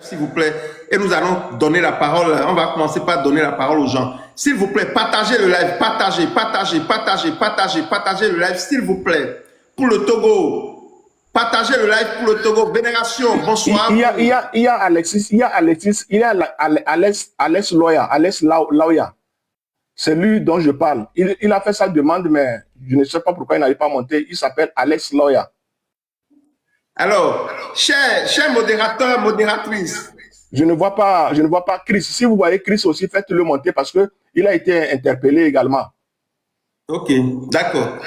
s'il vous plaît, et nous allons donner la parole. On va commencer par donner la parole aux gens. S'il vous plaît, partagez le live, partagez le live, s'il vous plaît. Pour le Togo, partagez le live pour le Togo. Vénération, bonsoir. Il y a Alex Loya. C'est lui dont je parle. Il a fait sa demande, mais je ne sais pas pourquoi il n'arrive pas à monter. Il s'appelle Alex Loya. Alors, cher modérateur, modératrice. Je ne vois pas Chris. Si vous voyez Chris aussi, faites-le monter parce qu'il a été interpellé également. Ok, d'accord.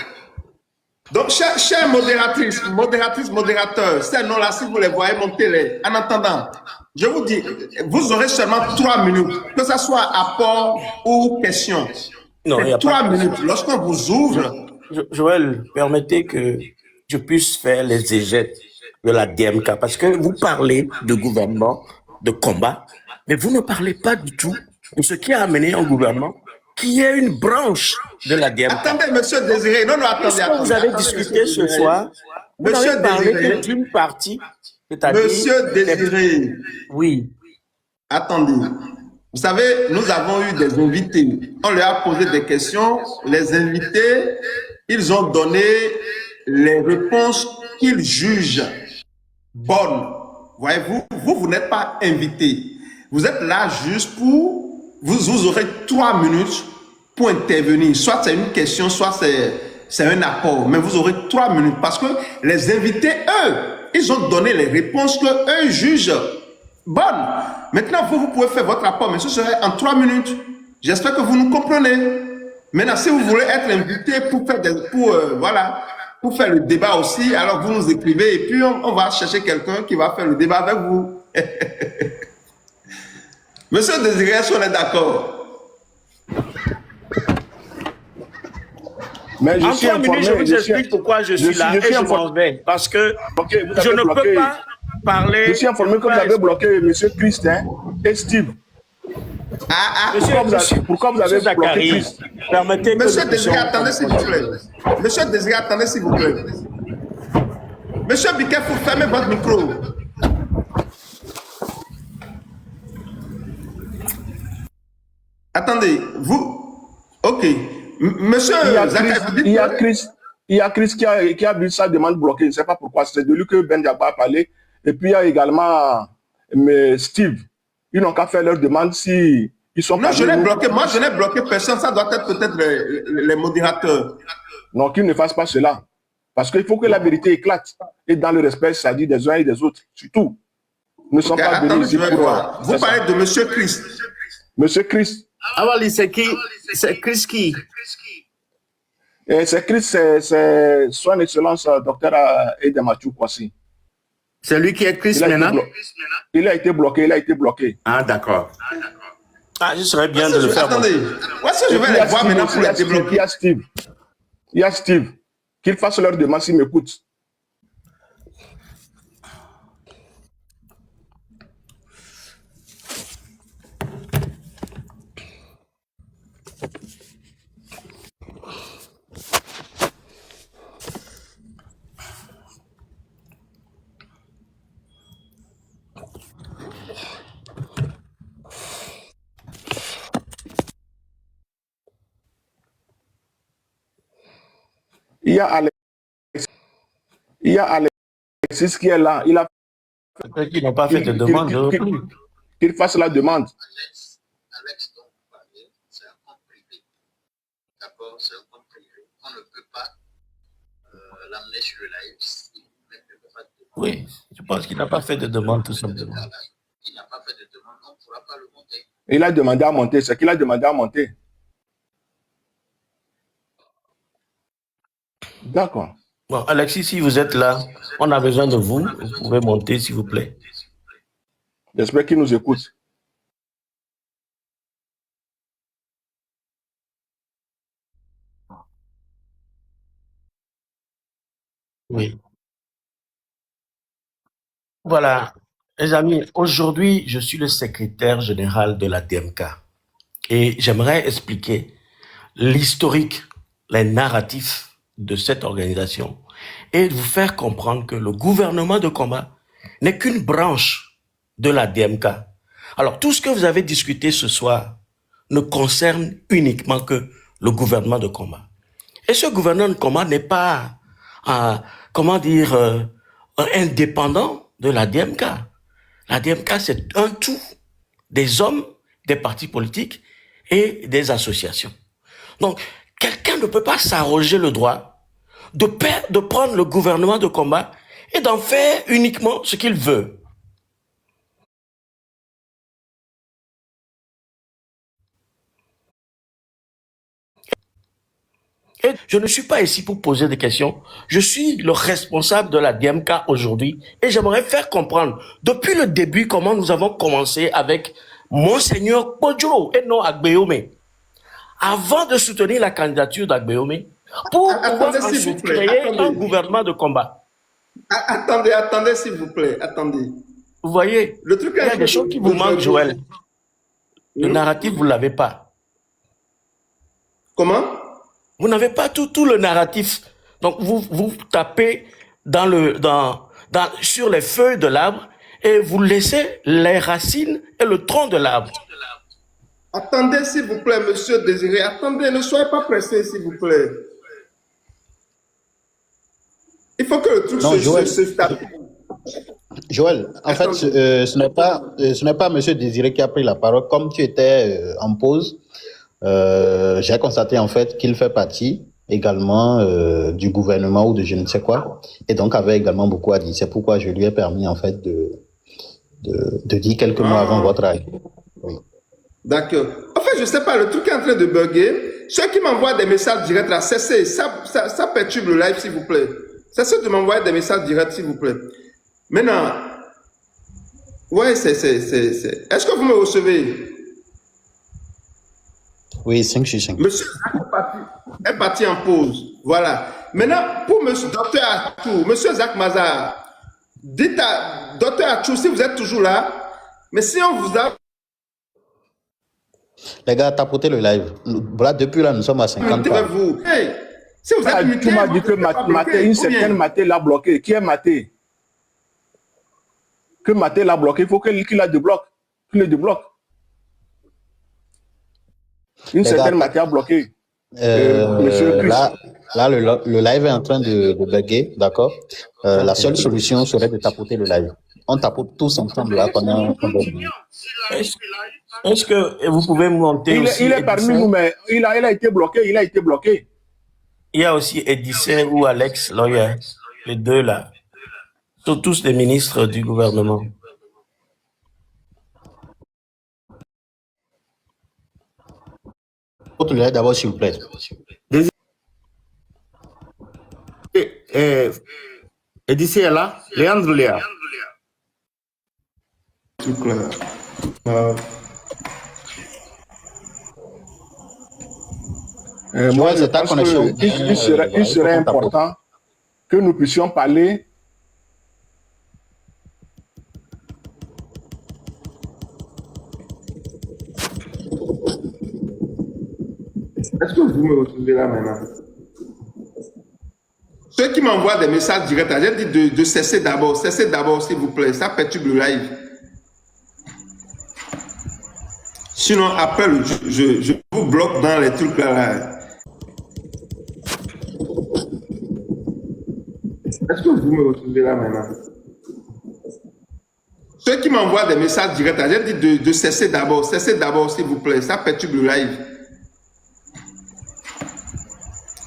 Donc, chère modératrice, modérateur, ces noms-là, si vous les voyez, montez-les. En attendant, je vous dis, vous aurez seulement 3 minutes, que ce soit apport ou question. Non, il y a 3 minutes. Lorsqu'on vous ouvre... Joël, permettez que je puisse faire les éjettes de la DMK, parce que vous parlez de gouvernement, de combat, mais vous ne parlez pas du tout de ce qui a amené un gouvernement qui est une branche de la DMK. Attendez, monsieur Désiré. Non, attendez. Vous avez discuté ce soir. Vous n'avez parlé que d'une partie. Monsieur Désiré. Oui. Attendez. Vous savez, nous avons eu des invités. On leur a posé des questions. Les invités, ils ont donné les réponses qu'ils jugent bonnes. Voyez-vous, vous n'êtes pas invité. Vous êtes là juste pour... Vous aurez 3 minutes pour intervenir. Soit c'est une question, soit c'est un apport. Mais vous aurez 3 minutes parce que les invités, eux, ils ont donné les réponses que eux jugent bonnes. Maintenant, vous pouvez faire votre rapport, mais ce serait en 3 minutes. J'espère que vous nous comprenez. Maintenant, si vous voulez être invité pour faire pour faire le débat aussi, alors vous nous écrivez et puis on va chercher quelqu'un qui va faire le débat avec vous. Monsieur Désiré, est-ce qu'on est d'accord? Mais en 3 minutes, je vous explique pourquoi je suis là et je m'en vais. Parce que je ne peux pas parler... Je suis informé que vous avez bloqué M. Christ et Steve. Pourquoi vous avez bloqué Christ? Permettez que Monsieur Désiré, attendez s'il vous plaît. Monsieur Désiré, attendez s'il vous plaît. Monsieur Biquet, il faut fermer votre micro. Attendez, vous... Ok. Monsieur... Il y a Chris qui a vu sa demande bloquée. Je ne sais pas pourquoi. C'est de lui que Ben Diaba a parlé. Et puis il y a également Steve. Ils n'ont qu'à faire leur demande si ils sont... Non, je l'ai bloqué. Moi, je n'ai bloqué personne. Ça doit être peut-être les modérateurs. Non, qu'ils ne fassent pas cela. Parce qu'il faut que la vérité éclate. Et dans le respect, ça dit des uns et des autres. Surtout. Nous ne sommes pas venus ici pour... Vous parlez de Monsieur Christ. Monsieur Christ. Ah, voilà, c'est qui? C'est Chris qui? C'est Chris, c'est son excellence, docteur Edematou Kwasi. C'est lui qui est Chris maintenant? Il a été bloqué. Ah, d'accord. Ah, je serais bien de le faire. Attendez, où est-ce que je vais les voir maintenant pour les débloquer? Il y a Steve. Qu'ils fassent leur demande s'ils m'écoutent. Il y a Alexis qui est là. Il a qui n'a pas fait de demande. Qu'il fasse la demande. Alex dont vous parlez, c'est un compte privé. D'accord, c'est un compte privé. On ne peut pas l'amener sur le live. Oui, je pense qu'il n'a pas fait de demande tout simplement. Il n'a pas fait de demande, on ne pourra pas le monter. Il a demandé à monter, c'est qu'il a demandé à monter. D'accord. Bon, Alexis, si vous êtes là, on a besoin de vous. Vous pouvez monter, s'il vous plaît. J'espère qu'il nous écoute. Oui. Voilà, les amis, aujourd'hui, je suis le secrétaire général de la DMK et j'aimerais expliquer l'historique, les narratifs de cette organisation et vous faire comprendre que le gouvernement de combat n'est qu'une branche de la DMK. Alors, tout ce que vous avez discuté ce soir ne concerne uniquement que le gouvernement de Komba. Et ce gouvernement de Komba n'est pas, comment dire, indépendant de la DMK. La DMK, c'est un tout des hommes, des partis politiques et des associations. Donc, quelqu'un ne peut pas s'arroger le droit de prendre le gouvernement de Komba et d'en faire uniquement ce qu'il veut. Et je ne suis pas ici pour poser des questions. Je suis le responsable de la DMK aujourd'hui et j'aimerais faire comprendre depuis le début comment nous avons commencé avec Monseigneur Podjo et non Agbeome. Avant de soutenir la candidature d'Agbeome, pour pouvoir ensuite créer un gouvernement de combat. Attendez, s'il vous plaît, attendez. Vous voyez, le truc il y a des choses qui vous manquent, Joël. Le narratif, vous ne l'avez pas. Comment? Vous n'avez pas tout le narratif. Donc, vous tapez sur les feuilles de l'arbre et vous laissez les racines et le tronc de l'arbre. Attendez, s'il vous plaît, monsieur Désiré. Attendez, ne soyez pas pressé, s'il vous plaît. Il faut que le truc se stabilise. Joël, en fait, ce n'est pas monsieur Désiré qui a pris la parole. Comme tu étais en pause, j'ai constaté en fait qu'il fait partie également du gouvernement ou de je ne sais quoi, et donc avait également beaucoup à dire. C'est pourquoi je lui ai permis en fait de dire quelques mots avant votre arrivée. Oui. D'accord. En fait, je ne sais pas, le truc est en train de bugger. Ceux qui m'envoient des messages directs là, cessez. Ça perturbe le live, s'il vous plaît. Cessez de m'envoyer des messages directs, s'il vous plaît. Maintenant, ouais, est-ce que vous me recevez? Oui, 5 sur 5. Monsieur est parti en pause. Voilà. Maintenant, pour monsieur Docteur Atou, monsieur Zach Mazar, dites à Docteur Atou si vous êtes toujours là, mais si on vous a... Les gars, tapotez le live. Voilà, depuis là, nous sommes à 50 pas. Hey, si vous êtes tu m'as dit que Maté, une certaine Maté l'a bloqué. Qui est Maté? Que Maté l'a bloqué, il faut qu'il la débloque. Qu'il le débloque. Une certaine Maté a bloqué. Là, le live est en train de bugger, d'accord? La seule solution serait de tapoter le live. On tapote tous ensemble là pendant... Est-ce que vous pouvez monter aussi il est parmi nous, mais il a été bloqué, il a été bloqué. Il y a aussi Edicé ou Alex Lawyer, les deux là. Ils sont tous des ministres du gouvernement. D'abord, s'il vous plaît. Edicé est là, Léandre Léa. Moi, je pense qu'il serait important que nous puissions parler. Est-ce que vous me retrouvez là maintenant? Ceux qui m'envoient des messages directs, j'ai dit de cesser d'abord, s'il vous plaît, ça perturbe le live. Sinon, après, je vous bloque dans les trucs là. Est-ce que vous me retrouvez là maintenant? Ceux qui m'envoient des messages directs, j'ai dit de cesser d'abord, s'il vous plaît, ça perturbe le live.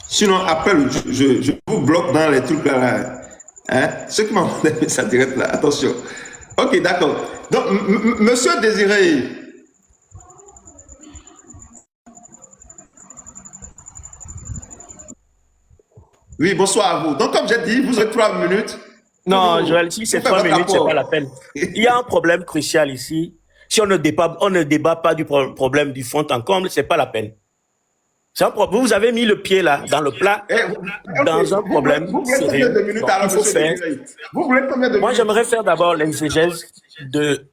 Sinon, après, je vous bloque dans les trucs là. Hein? Ceux qui m'envoient des messages directs là, attention. Ok, d'accord. Donc, monsieur Désiré. Oui, bonsoir à vous. Donc, comme j'ai dit, vous avez 3 minutes. Non, Joël, si c'est 3 minutes, c'est pas la peine. Il y a un problème crucial ici. Si on ne débat pas du problème du fond en comble, c'est pas la peine. Vous avez mis le pied là, dans le plat, dans un problème sérieux. Il faut faire. Moi, j'aimerais faire d'abord l'exégèse de...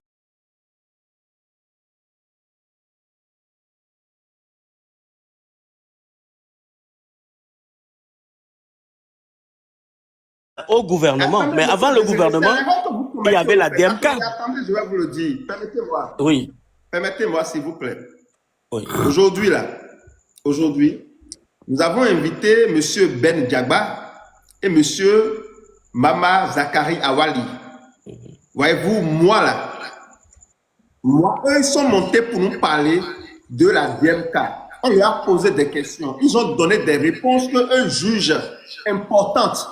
au gouvernement. Mais avant le gouvernement, il y avait la DMK. Attendez, je vais vous le dire. Permettez-moi. Oui, Permettez-moi, s'il vous plaît. oui. Aujourd'hui, nous avons invité M. Ben Diagba et M. Mama Zakari Awali. Voyez-vous, eux, ils sont montés pour nous parler de la DMK. On leur a posé des questions. Ils ont donné des réponses qu'eux jugent importantes.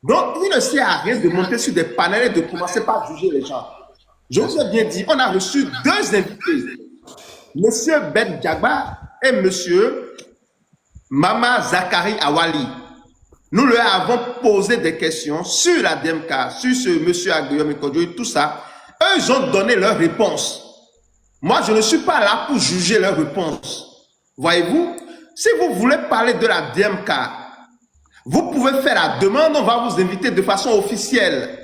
Donc, il ne sert à rien de monter sur des panels et de commencer par juger les gens. Je vous ai bien dit, on a reçu 2 invités. Monsieur Ben Diagba et monsieur Mama Zakari Awali. Nous leur avons posé des questions sur la DMK, sur ce monsieur Aguillaume Mekodjo et tout ça. Eux, ils ont donné leurs réponses. Moi, je ne suis pas là pour juger leurs réponses. Voyez-vous, si vous voulez parler de la DMK, vous pouvez faire la demande, on va vous inviter de façon officielle.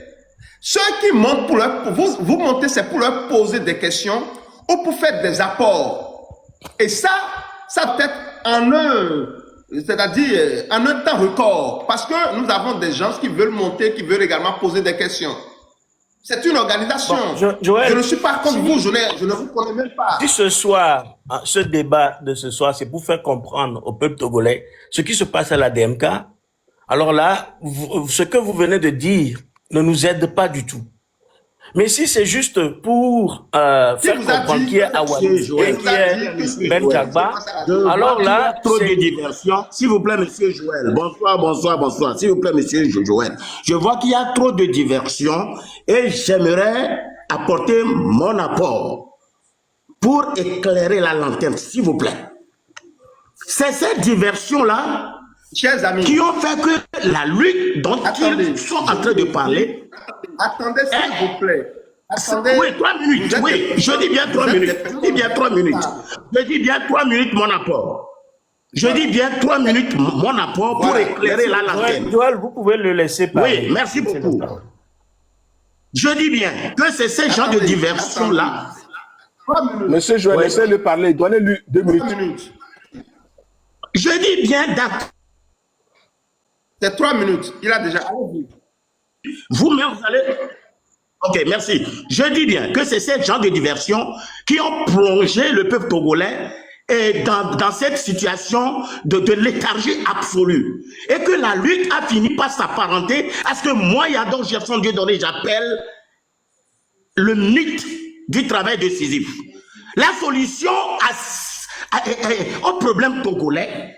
Ceux qui montent pour vous montez, c'est pour leur poser des questions ou pour faire des apports. Et ça peut être en un temps record. Parce que nous avons des gens qui veulent monter, qui veulent également poser des questions. C'est une organisation. Bon, Joël, je ne suis pas contre vous, je ne vous connais même pas. Si ce soir, ce débat de ce soir, c'est pour faire comprendre au peuple togolais ce qui se passe à la DMK, alors là, ce que vous venez de dire ne nous aide pas du tout. Mais si c'est juste pour faire comprendre qui est Awali et qui est Ben Diagba, alors là, trop de diversion. S'il vous plaît, monsieur Joël. Bonsoir. S'il vous plaît, monsieur Joël. Je vois qu'il y a trop de diversion et j'aimerais apporter mon apport pour éclairer la lanterne, s'il vous plaît. C'est cette diversion-là Chers amis, qui ont fait que la lutte dont ils sont en train de parler. Attendez, s'il vous plaît. Attendez. Oui, 3 minutes. Oui, je dis bien 3 minutes. Je dis bien 3 minutes. Je dis bien 3 minutes mon apport. Je dis bien 3 minutes mon apport pour éclairer la lanterne. Joël, vous pouvez le laisser parler. Oui, merci beaucoup. Je dis bien que c'est ces gens de diversion-là. Monsieur Joël, laissez-le parler. Donnez-lui 2 minutes. Je dis bien d'accord. C'est 3 minutes. Il a déjà. Vous-même, vous allez. Ok, merci. Je dis bien que c'est ces gens de diversion qui ont plongé le peuple togolais dans cette situation de léthargie absolue. Et que la lutte a fini par s'apparenter à ce que moi, Yadon Gerson Dieudonné, j'appelle le mythe du travail décisif. La solution au problème togolais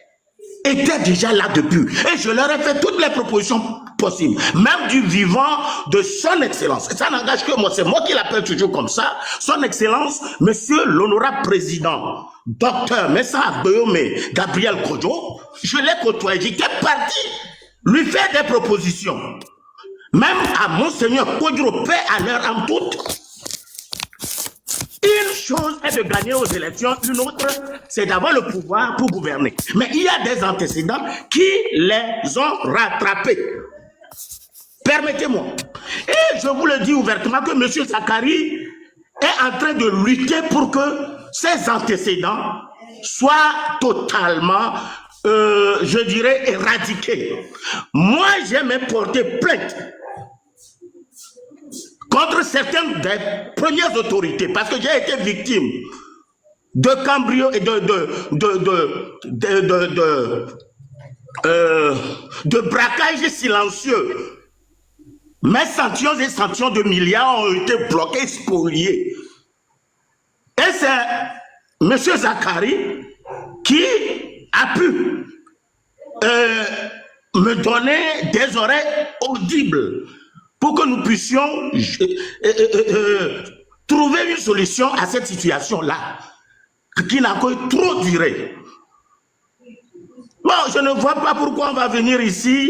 était déjà là depuis. Et je leur ai fait toutes les propositions possibles, même du vivant de son excellence. Et ça n'engage que moi, c'est moi qui l'appelle toujours comme ça. Son excellence, monsieur l'honorable président, docteur Messa Aguillaume Gabriel Kodjo, je l'ai côtoyé, j'étais parti lui faire des propositions. Même à Monseigneur Kodjo, paix à l'heure en toute. Une chose est de gagner aux élections, une autre, c'est d'avoir le pouvoir pour gouverner. Mais il y a des antécédents qui les ont rattrapés. Permettez-moi. Et je vous le dis ouvertement que M. Zakari est en train de lutter pour que ces antécédents soient totalement, je dirais, éradiqués. Moi, j'ai même porté plainte contre certaines des premières autorités, parce que j'ai été victime de cambrios et de braquages silencieux. Mes centaines et centaines de milliards ont été bloqués, spoliés. Et c'est M. Zakari qui a pu me donner des oreilles audibles pour que nous puissions trouver une solution à cette situation-là, qui n'a que trop duré. Bon, je ne vois pas pourquoi on va venir ici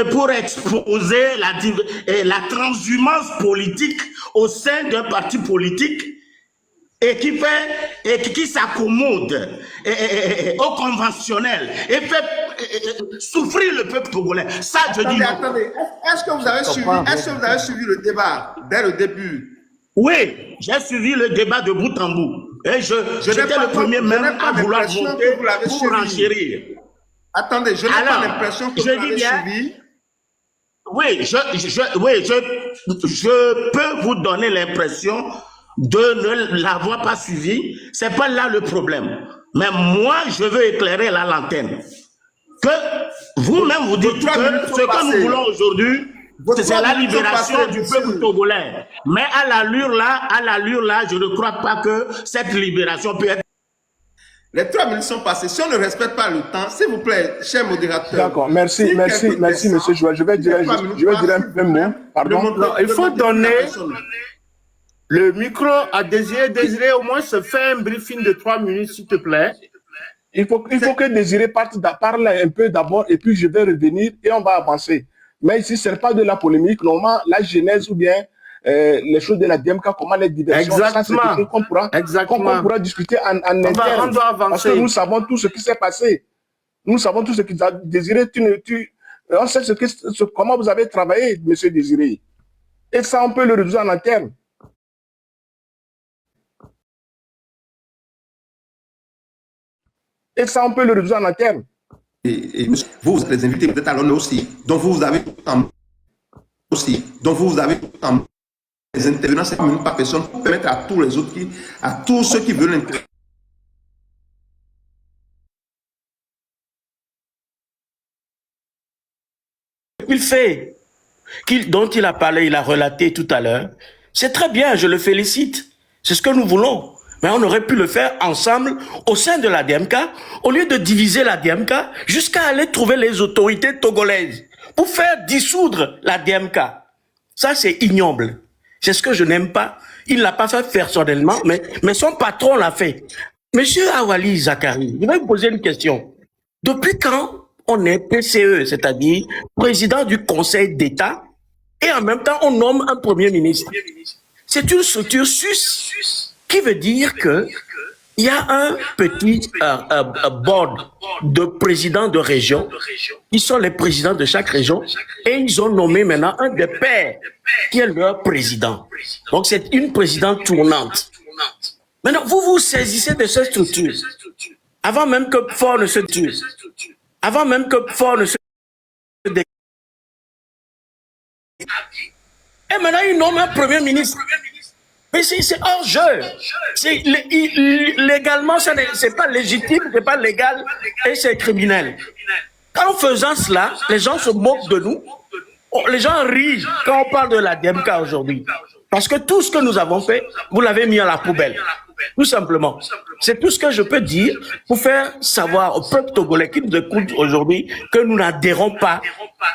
pour exposer la transhumance politique au sein d'un parti politique et qui s'accommode au conventionnel et fait souffrir le peuple togolais. Ça, je dis non. Attendez, est-ce que vous avez suivi le débat dès le début? Oui, j'ai suivi le débat de bout en bout. Et j'étais le premier même à vouloir voter pour enchérir. Attendez, je n'ai pas l'impression que vous l'avez suivi. Oui, je peux vous donner l'impression de ne l'avoir pas suivi. C'est pas là le problème. Mais moi, je veux éclairer la lanterne. Que vous-même vous dites que ce que nous voulons aujourd'hui, c'est la libération du peuple togolais. Mais à l'allure là, je ne crois pas que cette libération peut être. Les 3 minutes sont passées. Si on ne respecte pas le temps, s'il vous plaît, cher modérateur. D'accord, merci, monsieur Joël. Je vais dire un mot. Pardon. Non, il faut donner le micro à Désiré. Désiré, au moins, se fait un briefing de 3 minutes, s'il te plaît. Il faut que Désiré parle un peu d'abord et puis je vais revenir et on va avancer. Mais ici, ce n'est pas de la polémique. Normalement, la genèse ou bien les choses de la DMK, comment les diversions, exactement. Qu'on pourra discuter en interne. Parce que nous savons tout ce qui s'est passé. Nous savons tout ce qui a Désiré. On sait comment vous avez travaillé, monsieur Désiré. Et ça, on peut le résoudre en interne. Et ça, on peut le résoudre en interne. Et vous êtes les invités, peut-être à l'honneur aussi. Donc, vous avez les intervenants, c'est même pas personne pour permettre à tous les autres, à tous ceux qui veulent intervenir. Il fait, dont il a parlé, il a relaté tout à l'heure, c'est très bien, je le félicite. C'est ce que nous voulons. Mais on aurait pu le faire ensemble au sein de la DMK, au lieu de diviser la DMK, jusqu'à aller trouver les autorités togolaises pour faire dissoudre la DMK. Ça, c'est ignoble. C'est ce que je n'aime pas. Il ne l'a pas fait personnellement, mais son patron l'a fait. Monsieur Awali Zakari, je vais vous poser une question. Depuis quand on est PCE, c'est-à-dire président du Conseil d'État, et en même temps on nomme un Premier ministre? C'est une structure sus qui veut dire que il y a un petit board de présidents de région qui sont les présidents de chaque région et ils ont nommé maintenant un des pairs qui est leur président. Donc c'est une présidente tournante. Maintenant, vous vous saisissez de cette structure avant même que Fort ne se tue. Avant même que Fort ne se et maintenant ils nomment un Premier ministre. Mais c'est hors jeu. Légalement, c'est pas légitime, c'est pas légal et c'est criminel. En faisant cela, les gens se moquent de nous. Les gens rient quand on parle de la DMK aujourd'hui. Parce que tout ce que nous avons fait, vous l'avez mis à la poubelle. Tout simplement. C'est tout ce que je peux dire pour faire savoir au peuple togolais qui nous écoute aujourd'hui que nous n'adhérons pas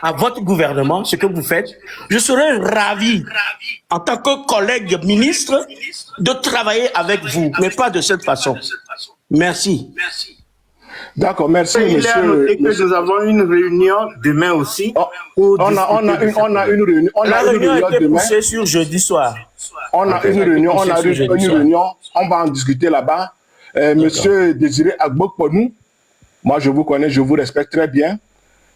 à votre gouvernement, ce que vous faites. Je serais ravi, en tant que collègue ministre, de travailler avec vous, mais pas de cette façon. Merci. D'accord, merci, monsieur. Il est noté que nous avons une réunion demain aussi. On a une réunion. La réunion a été poussée sur jeudi soir. On a une réunion, on va en discuter là-bas. Monsieur Désiré Agbokponou, moi je vous connais, je vous respecte très bien.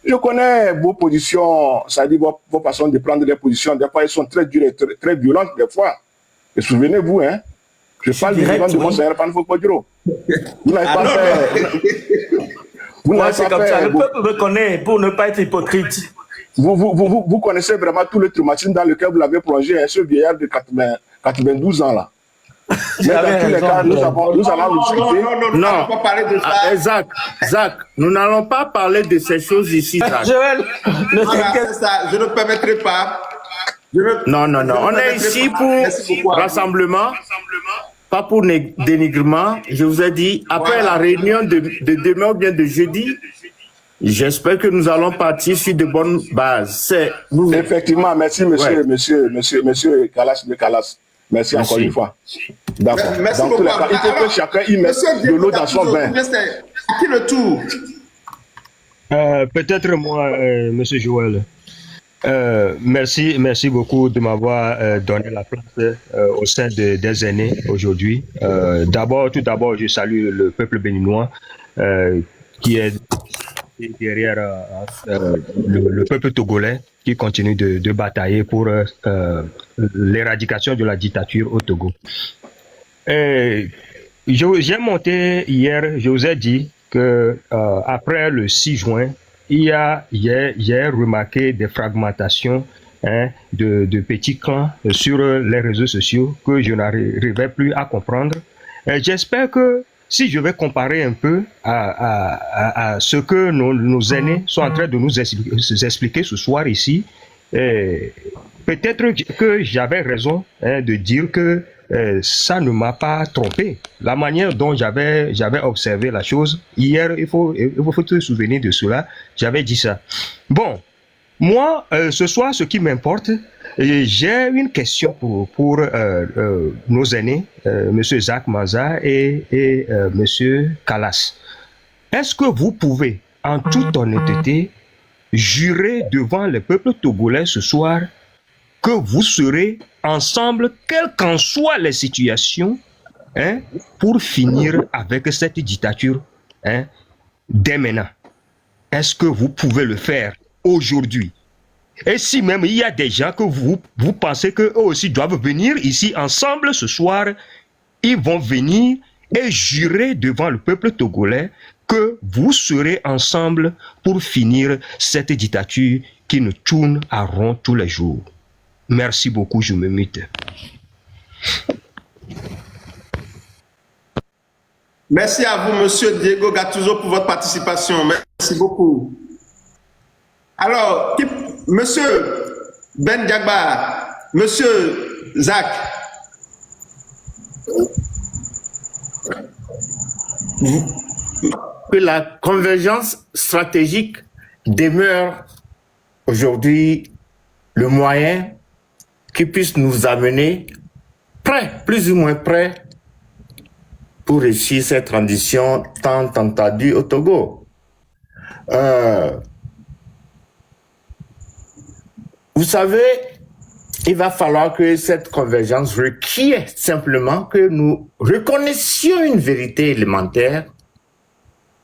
Je connais vos positions, c'est-à-dire vos façons de prendre des positions. Des fois, elles sont très dures et très violentes, des fois. Et souvenez-vous, hein, je parle du vivant de Monseigneur Panfo-Kodjiro. Vous n'avez pas fait... Vous n'avez pas comme fait... ça. Le peuple me connaît pour ne pas être hypocrite. Vous connaissez vraiment tout le traumatisme dans lequel vous l'avez plongé, hein, ce vieillard de 92 ans là. Mais dans tous les cas, nous allons discuter. Non, Zach, nous n'allons pas parler de ces choses ici, Zach. Joël, je ne permettrai pas. Non. On est ici pour rassemblement, pas pour dénigrement. Je vous ai dit, après la réunion de demain ou bien de jeudi, j'espère que nous allons partir sur de bonnes bases. Effectivement, merci monsieur Kalas. Merci encore une fois. D'accord. Dans tous les cas, il faut que chacun y mette de l'eau dans son bain. Qui le tour? Peut-être moi, monsieur Joël. Merci beaucoup de m'avoir donné la place au sein des aînés aujourd'hui. Tout d'abord, je salue le peuple béninois qui est derrière le peuple togolais qui continue de batailler pour l'éradication de la dictature au Togo. J'ai monté hier, je vous ai dit que après le 6 juin, j'ai remarqué des fragmentations, hein, de petits clans sur les réseaux sociaux que je n'arrivais plus à comprendre. J'espère que si je vais comparer un peu à ce que nos aînés sont en train de nous expliquer ce soir ici, peut-être que j'avais raison, hein, de dire que ça ne m'a pas trompé. La manière dont j'avais observé la chose, hier, il faut se souvenir de cela, j'avais dit ça. Bon, moi, ce soir, ce qui m'importe, j'ai une question pour nos aînés, M. Zach Manza et M. Kallas. Est-ce que vous pouvez, en toute honnêteté, jurer devant le peuple togolais ce soir que vous serez ensemble, quelles qu'en soient les situations, hein, pour finir avec cette dictature, hein, dès maintenant? Est-ce que vous pouvez le faire aujourd'hui? Et si même il y a des gens que vous pensez qu'eux aussi doivent venir ici ensemble ce soir, ils vont venir et jurer devant le peuple togolais que vous serez ensemble pour finir cette dictature qui nous tourne à rond tous les jours. Merci beaucoup, je me mute. Merci à vous, Monsieur Diego Gattuso, pour votre participation. Merci beaucoup. Alors, Monsieur Ben Diagba, Monsieur Zach. Que la convergence stratégique demeure aujourd'hui le moyen qui puisse nous amener prêts, plus ou moins prêts, pour réussir cette transition tant attendue au Togo. Vous savez, il va falloir que cette convergence requiert simplement que nous reconnaissions une vérité élémentaire,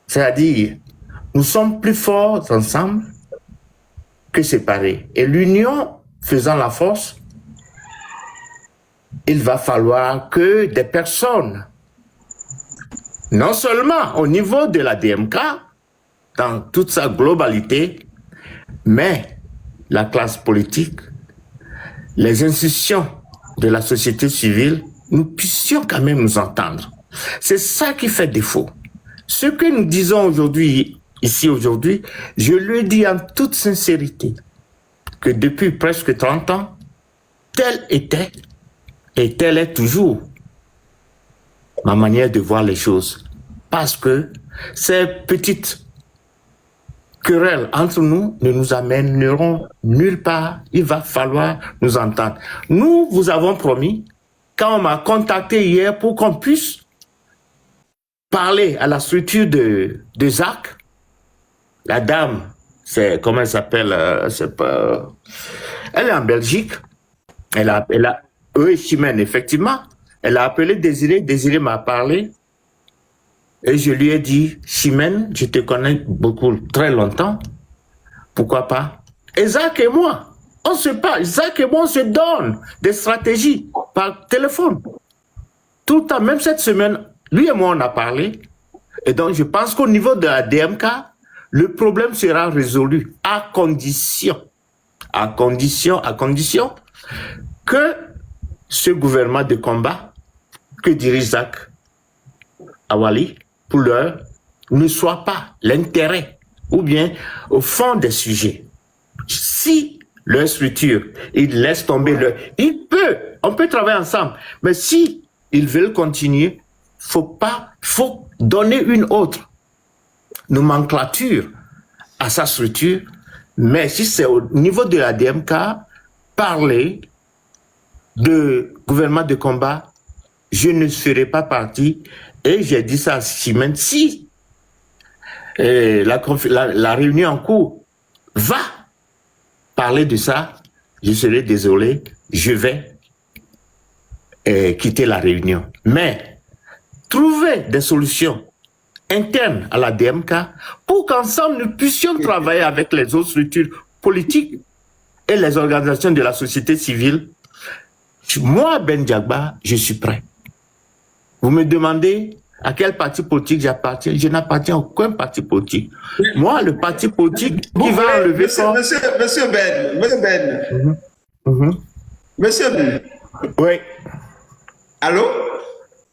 c'est-à-dire nous sommes plus forts ensemble que séparés. Et l'union faisant la force, il va falloir que des personnes, non seulement au niveau de la DMK, dans toute sa globalité, mais la classe politique, les institutions de la société civile, nous puissions quand même nous entendre. C'est ça qui fait défaut. Ce que nous disons aujourd'hui, ici aujourd'hui, je le dis en toute sincérité, que depuis presque 30 ans, telle était et telle est toujours ma manière de voir les choses. Parce que ces petites querelles entre nous ne nous amèneront nulle part. Il va falloir nous entendre. Nous vous avons promis, quand on m'a contacté hier pour qu'on puisse parler à la structure de Zach, la dame, c'est, comment elle s'appelle, elle est en Belgique, elle a Chimène, effectivement, elle a appelé Désiré, Désiré m'a parlé, et je lui ai dit, Chimène, je te connais beaucoup, très longtemps, pourquoi pas? Et Zach et moi, on se parle, Zach et moi, on se donne des stratégies par téléphone. Tout le temps, même cette semaine, lui et moi, on a parlé, et donc je pense qu'au niveau de la DMK, le problème sera résolu à condition que ce gouvernement de combat que dirige Zach Awali, pour l'heure, ne soit pas l'intérêt ou bien au fond des sujets. Si leur structure, ils laissent tomber on peut travailler ensemble, mais si ils veulent continuer, faut donner une autre nomenclature à sa structure, mais si c'est au niveau de la DMK, parler de gouvernement de combat, je ne ferai pas partie, et j'ai dit ça à Chimène, si la réunion en cours va parler de ça, je serai désolé, je vais quitter la réunion. Mais trouver des solutions internes à la DMK pour qu'ensemble nous puissions travailler avec les autres structures politiques et les organisations de la société civile. Moi, Ben Diagba, je suis prêt. Vous me demandez à quel parti politique j'appartiens. Je n'appartiens à aucun parti politique. Moi, le parti politique qui va enlever son... Monsieur Ben. Monsieur Ben. Oui. Allô?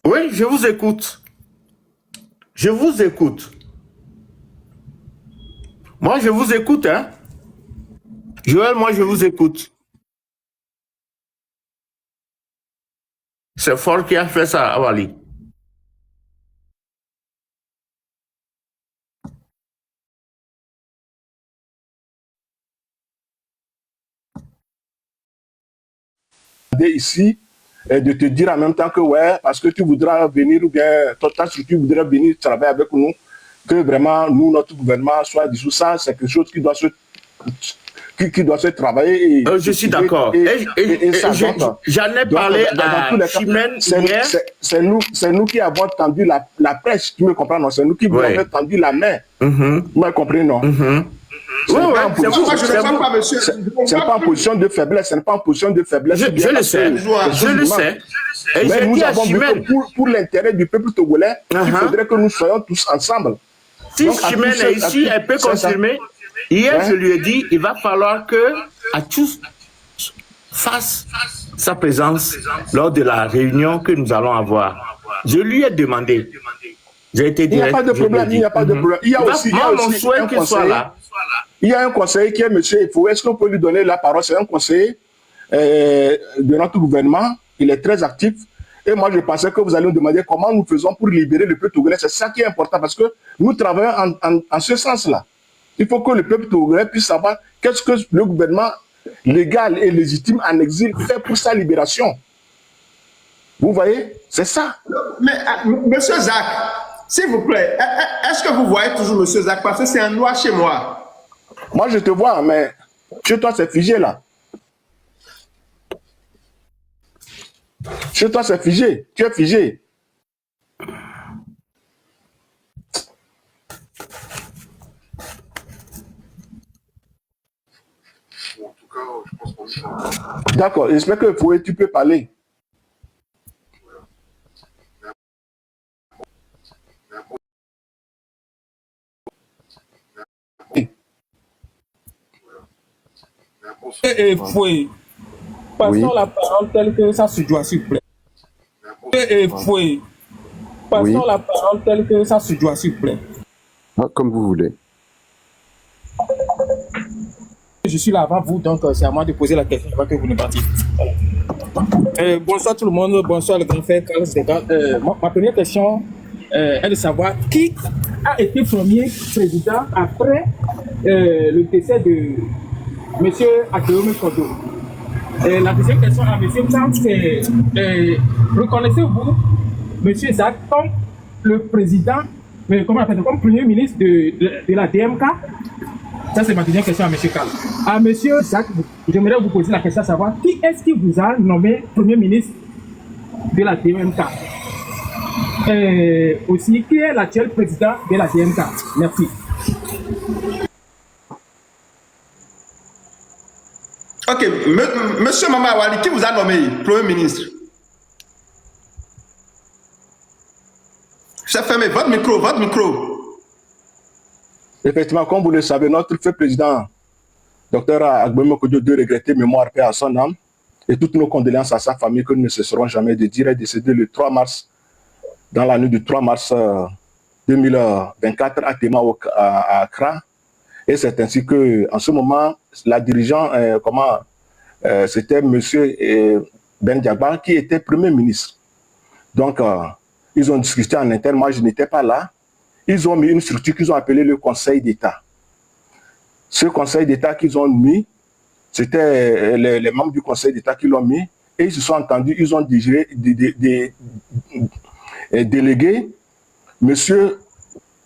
Oui, je vous écoute. Je vous écoute. Moi, je vous écoute, hein. Joël, moi, je vous écoute. C'est Fort qui a fait ça, Awali. Ici, de te dire en même temps que ouais, parce que tu voudras venir ou bien ta structure voudrait venir travailler avec nous, que vraiment nous, notre gouvernement soit dissous. Ça, c'est quelque chose qui doit se travailler. Je suis d'accord. J'en ai parlé à Chimène hier. C'est nous qui avons tendu la presse, tu me comprends, non? C'est nous qui vous avons tendu la main. Vous m'avez compris, non? C'est pas en position de faiblesse, c'est pas en position de faiblesse. Je le sais, je le sais. Mais nous avons vu que pour l'intérêt du peuple togolais, il faudrait que nous soyons tous ensemble. Si Chimène est ici, elle peut confirmer. Hier, je lui ai dit, il va falloir que Atchous fasse sa présence lors de la réunion que nous allons avoir. Je lui ai demandé. J'ai été direct. Il n'y a pas de problème, il n'y a pas de problème. Il y a aussi un conseiller. Il y a un conseiller qui est M. Efo. Est-ce qu'on peut lui donner la parole? C'est un conseiller de notre gouvernement. Il est très actif. Et moi, je pensais que vous allez nous demander comment nous faisons pour libérer le peuple togolais. C'est ça qui est important parce que nous travaillons en ce sens-là. Il faut que le peuple togolais puisse savoir qu'est-ce que le gouvernement légal et légitime en exil fait pour sa libération. Vous voyez? C'est ça. Mais, monsieur Zach, s'il vous plaît, est-ce que vous voyez toujours monsieur Zach? Parce que c'est un noir chez moi. Moi, je te vois, mais chez toi, c'est figé, là. Chez toi, c'est figé. Tu es figé. D'accord, j'espère que tu peux parler. Foué. Passons la parole telle que ça se doit, s'il vous plaît. Foué. Passons la parole telle que ça se doit, s'il vous plaît. Comme vous voulez. Je suis là avant vous, donc c'est à moi de poser la question avant que vous ne partiez. Voilà. Bonsoir tout le monde, bonsoir le grand frère Carlos Degas. Ma première question est de savoir qui a été premier président après le décès de M. Akéome Kodo. La deuxième question à M. Sam, c'est reconnaissez-vous M. Zach comme le président, comme premier ministre de la DMK? Ça, c'est ma deuxième question à M. Carl. À M. Zach, j'aimerais vous poser la question à savoir qui est-ce qui vous a nommé premier ministre de la DMK? Aussi, qui est l'actuel président de la DMK? Merci. Ok, monsieur Mama Awali, qui vous a nommé premier ministre? J'ai fermé votre micro. Effectivement, comme vous le savez, notre fait président, Dr Agbemi Kojo, de regretter mémoire paix à son âme, et toutes nos condoléances à sa famille que nous ne cesserons jamais de dire, est décédé le 3 mars, dans la nuit du 3 mars 2024 à Tema à Accra. Et c'est ainsi que, en ce moment, la dirigeante, c'était M. Ben Diagba qui était Premier ministre. Donc, ils ont discuté en interne. Moi, je n'étais pas là. Ils ont mis une structure qu'ils ont appelée le Conseil d'État. Ce Conseil d'État qu'ils ont mis, c'était les membres du Conseil d'État qui l'ont mis. Et ils se sont entendus, ils ont délégué M.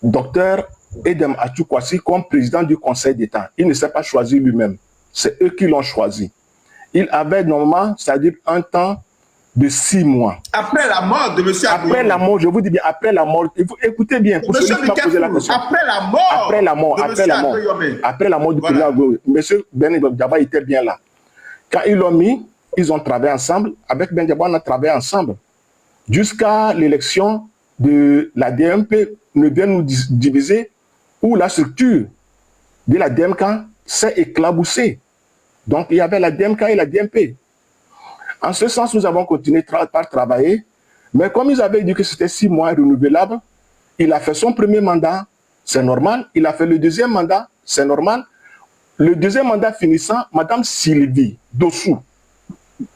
Dr Edem Atchou Kwasi comme président du Conseil d'État. Il ne s'est pas choisi lui-même. C'est eux qui l'ont choisi. Il avait normalement, c'est-à-dire un temps de 6 mois. Après la mort de M. Après la mort, je vous dis bien, après la mort. Écoutez bien, pour celui qui va poser la question. Après la mort du président Agbemi. M. Ben Diagba était bien là. Quand ils l'ont mis, ils ont travaillé ensemble. Avec Ben Diagba, on a travaillé ensemble. Jusqu'à l'élection de la DMP ne vient nous diviser, où la structure de la DMK s'est éclaboussée. Donc, il y avait la DMK et la DMP. En ce sens, nous avons continué par travailler, mais comme ils avaient dit que c'était 6 mois renouvelables, il a fait son premier mandat, c'est normal. Il a fait le deuxième mandat, c'est normal. Le deuxième mandat finissant, Mme Sylvie Dossou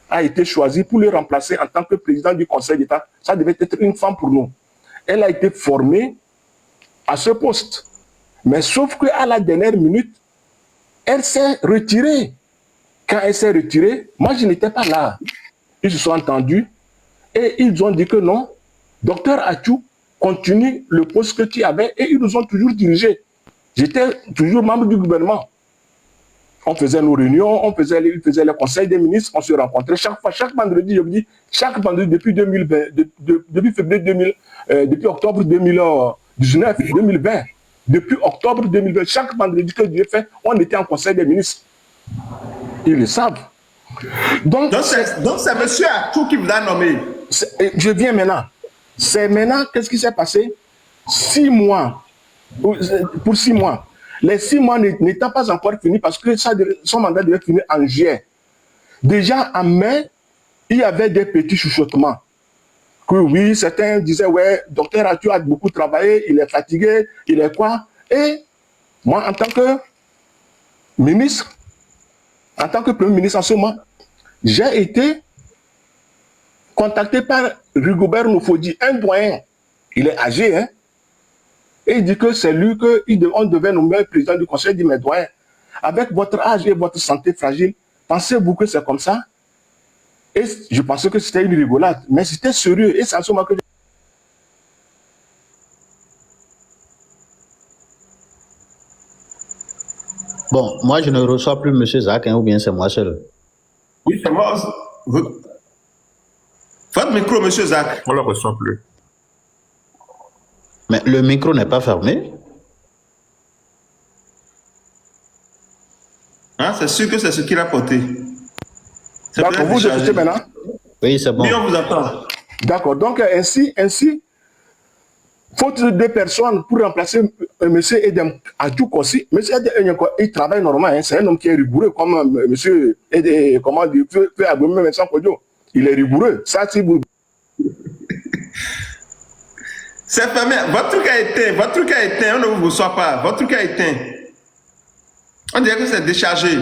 a été choisie pour le remplacer en tant que président du Conseil d'État. Ça devait être une femme pour nous. Elle a été formée à ce poste. Mais sauf qu'à la dernière minute, elle s'est retirée. Quand elle s'est retirée, moi je n'étais pas là. Ils se sont entendus et ils ont dit que non, docteur Achou continue le poste que tu avais et ils nous ont toujours dirigés. J'étais toujours membre du gouvernement. On faisait nos réunions, ils faisaient le conseil des ministres, on se rencontrait chaque fois, chaque vendredi, je vous dis, chaque vendredi depuis 2020, depuis février 2000, depuis octobre 2019, 2020, depuis octobre 2020, chaque vendredi que Dieu fait, on était en conseil des ministres. Ils le savent. Donc c'est M. Achou qui vous a nommé. Je viens maintenant. C'est maintenant, qu'est-ce qui s'est passé? 6 mois. Pour 6 mois. Les 6 mois n'étant pas encore finis parce que son mandat devait finir en juillet. Déjà en mai, il y avait des petits chuchotements. Que oui, certains disaient, ouais, docteur Achou a beaucoup travaillé, il est fatigué, il est quoi? Et moi, en tant que ministre, en tant que premier ministre en ce moment, j'ai été contacté par Rigobert Nofodi, un doyen. Il est âgé, hein? Et il dit que c'est lui qu'on devait nommer président du conseil. Il dit, mais doyen, avec votre âge et votre santé fragile, pensez-vous que c'est comme ça? Et je pensais que c'était une rigolade, mais c'était sérieux. Et c'est en ce moment que Bon, moi, je ne reçois plus M. Zach, hein, ou bien c'est moi seul. Oui, c'est moi. Votre micro, M. Zach. On ne le reçoit plus. Mais le micro n'est pas fermé. Hein, c'est sûr que c'est ce qu'il a porté. D'accord, vous écoutez maintenant? Oui, c'est bon. Oui, on vous attend. D'accord, donc ainsi, faute de 2 personnes pour remplacer M. Edem Adjouk aussi. M. Edem, il travaille normalement, hein, c'est un homme qui est rigoureux, comme M. Edem, comment dire, il est rigoureux. Ça, si vous... C'est fermé. Votre truc a éteint, on ne vous reçoit pas. Votre truc a éteint. On dirait que c'est déchargé.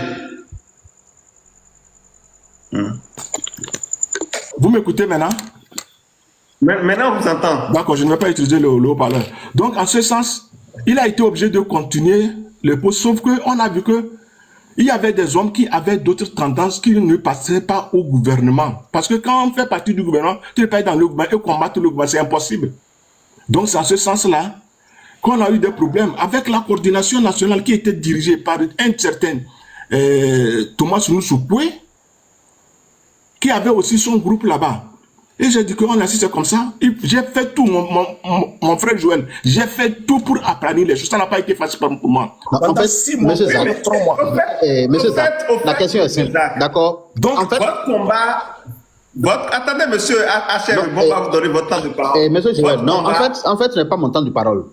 Vous m'écoutez maintenant? Maintenant, on vous entend. D'accord, je ne vais pas utiliser le haut-parleur. Donc, en ce sens, il a été obligé de continuer le poste, sauf qu'on a vu qu'il y avait des hommes qui avaient d'autres tendances qui ne passaient pas au gouvernement. Parce que quand on fait partie du gouvernement, tu ne peux pas être dans le gouvernement et combattre le gouvernement, c'est impossible. Donc, c'est en ce sens-là qu'on a eu des problèmes avec la coordination nationale qui était dirigée par un certain Thomas Nousoupoué, qui avait aussi son groupe là-bas. Et j'ai dit qu'on a si c'est comme ça. J'ai fait tout, mon frère Joël, j'ai fait tout pour aplanir les choses. Ça n'a pas été facile pour moi. En fait, 6 mois, Monsieur Zach, 3 mois. Monsieur Zach, la question est simple. D'accord. Donc, en fait, votre combat... Attendez, monsieur Hachel, on va vous donner votre temps de parole. Monsieur Joël, non, en fait, ce n'est pas mon temps de parole.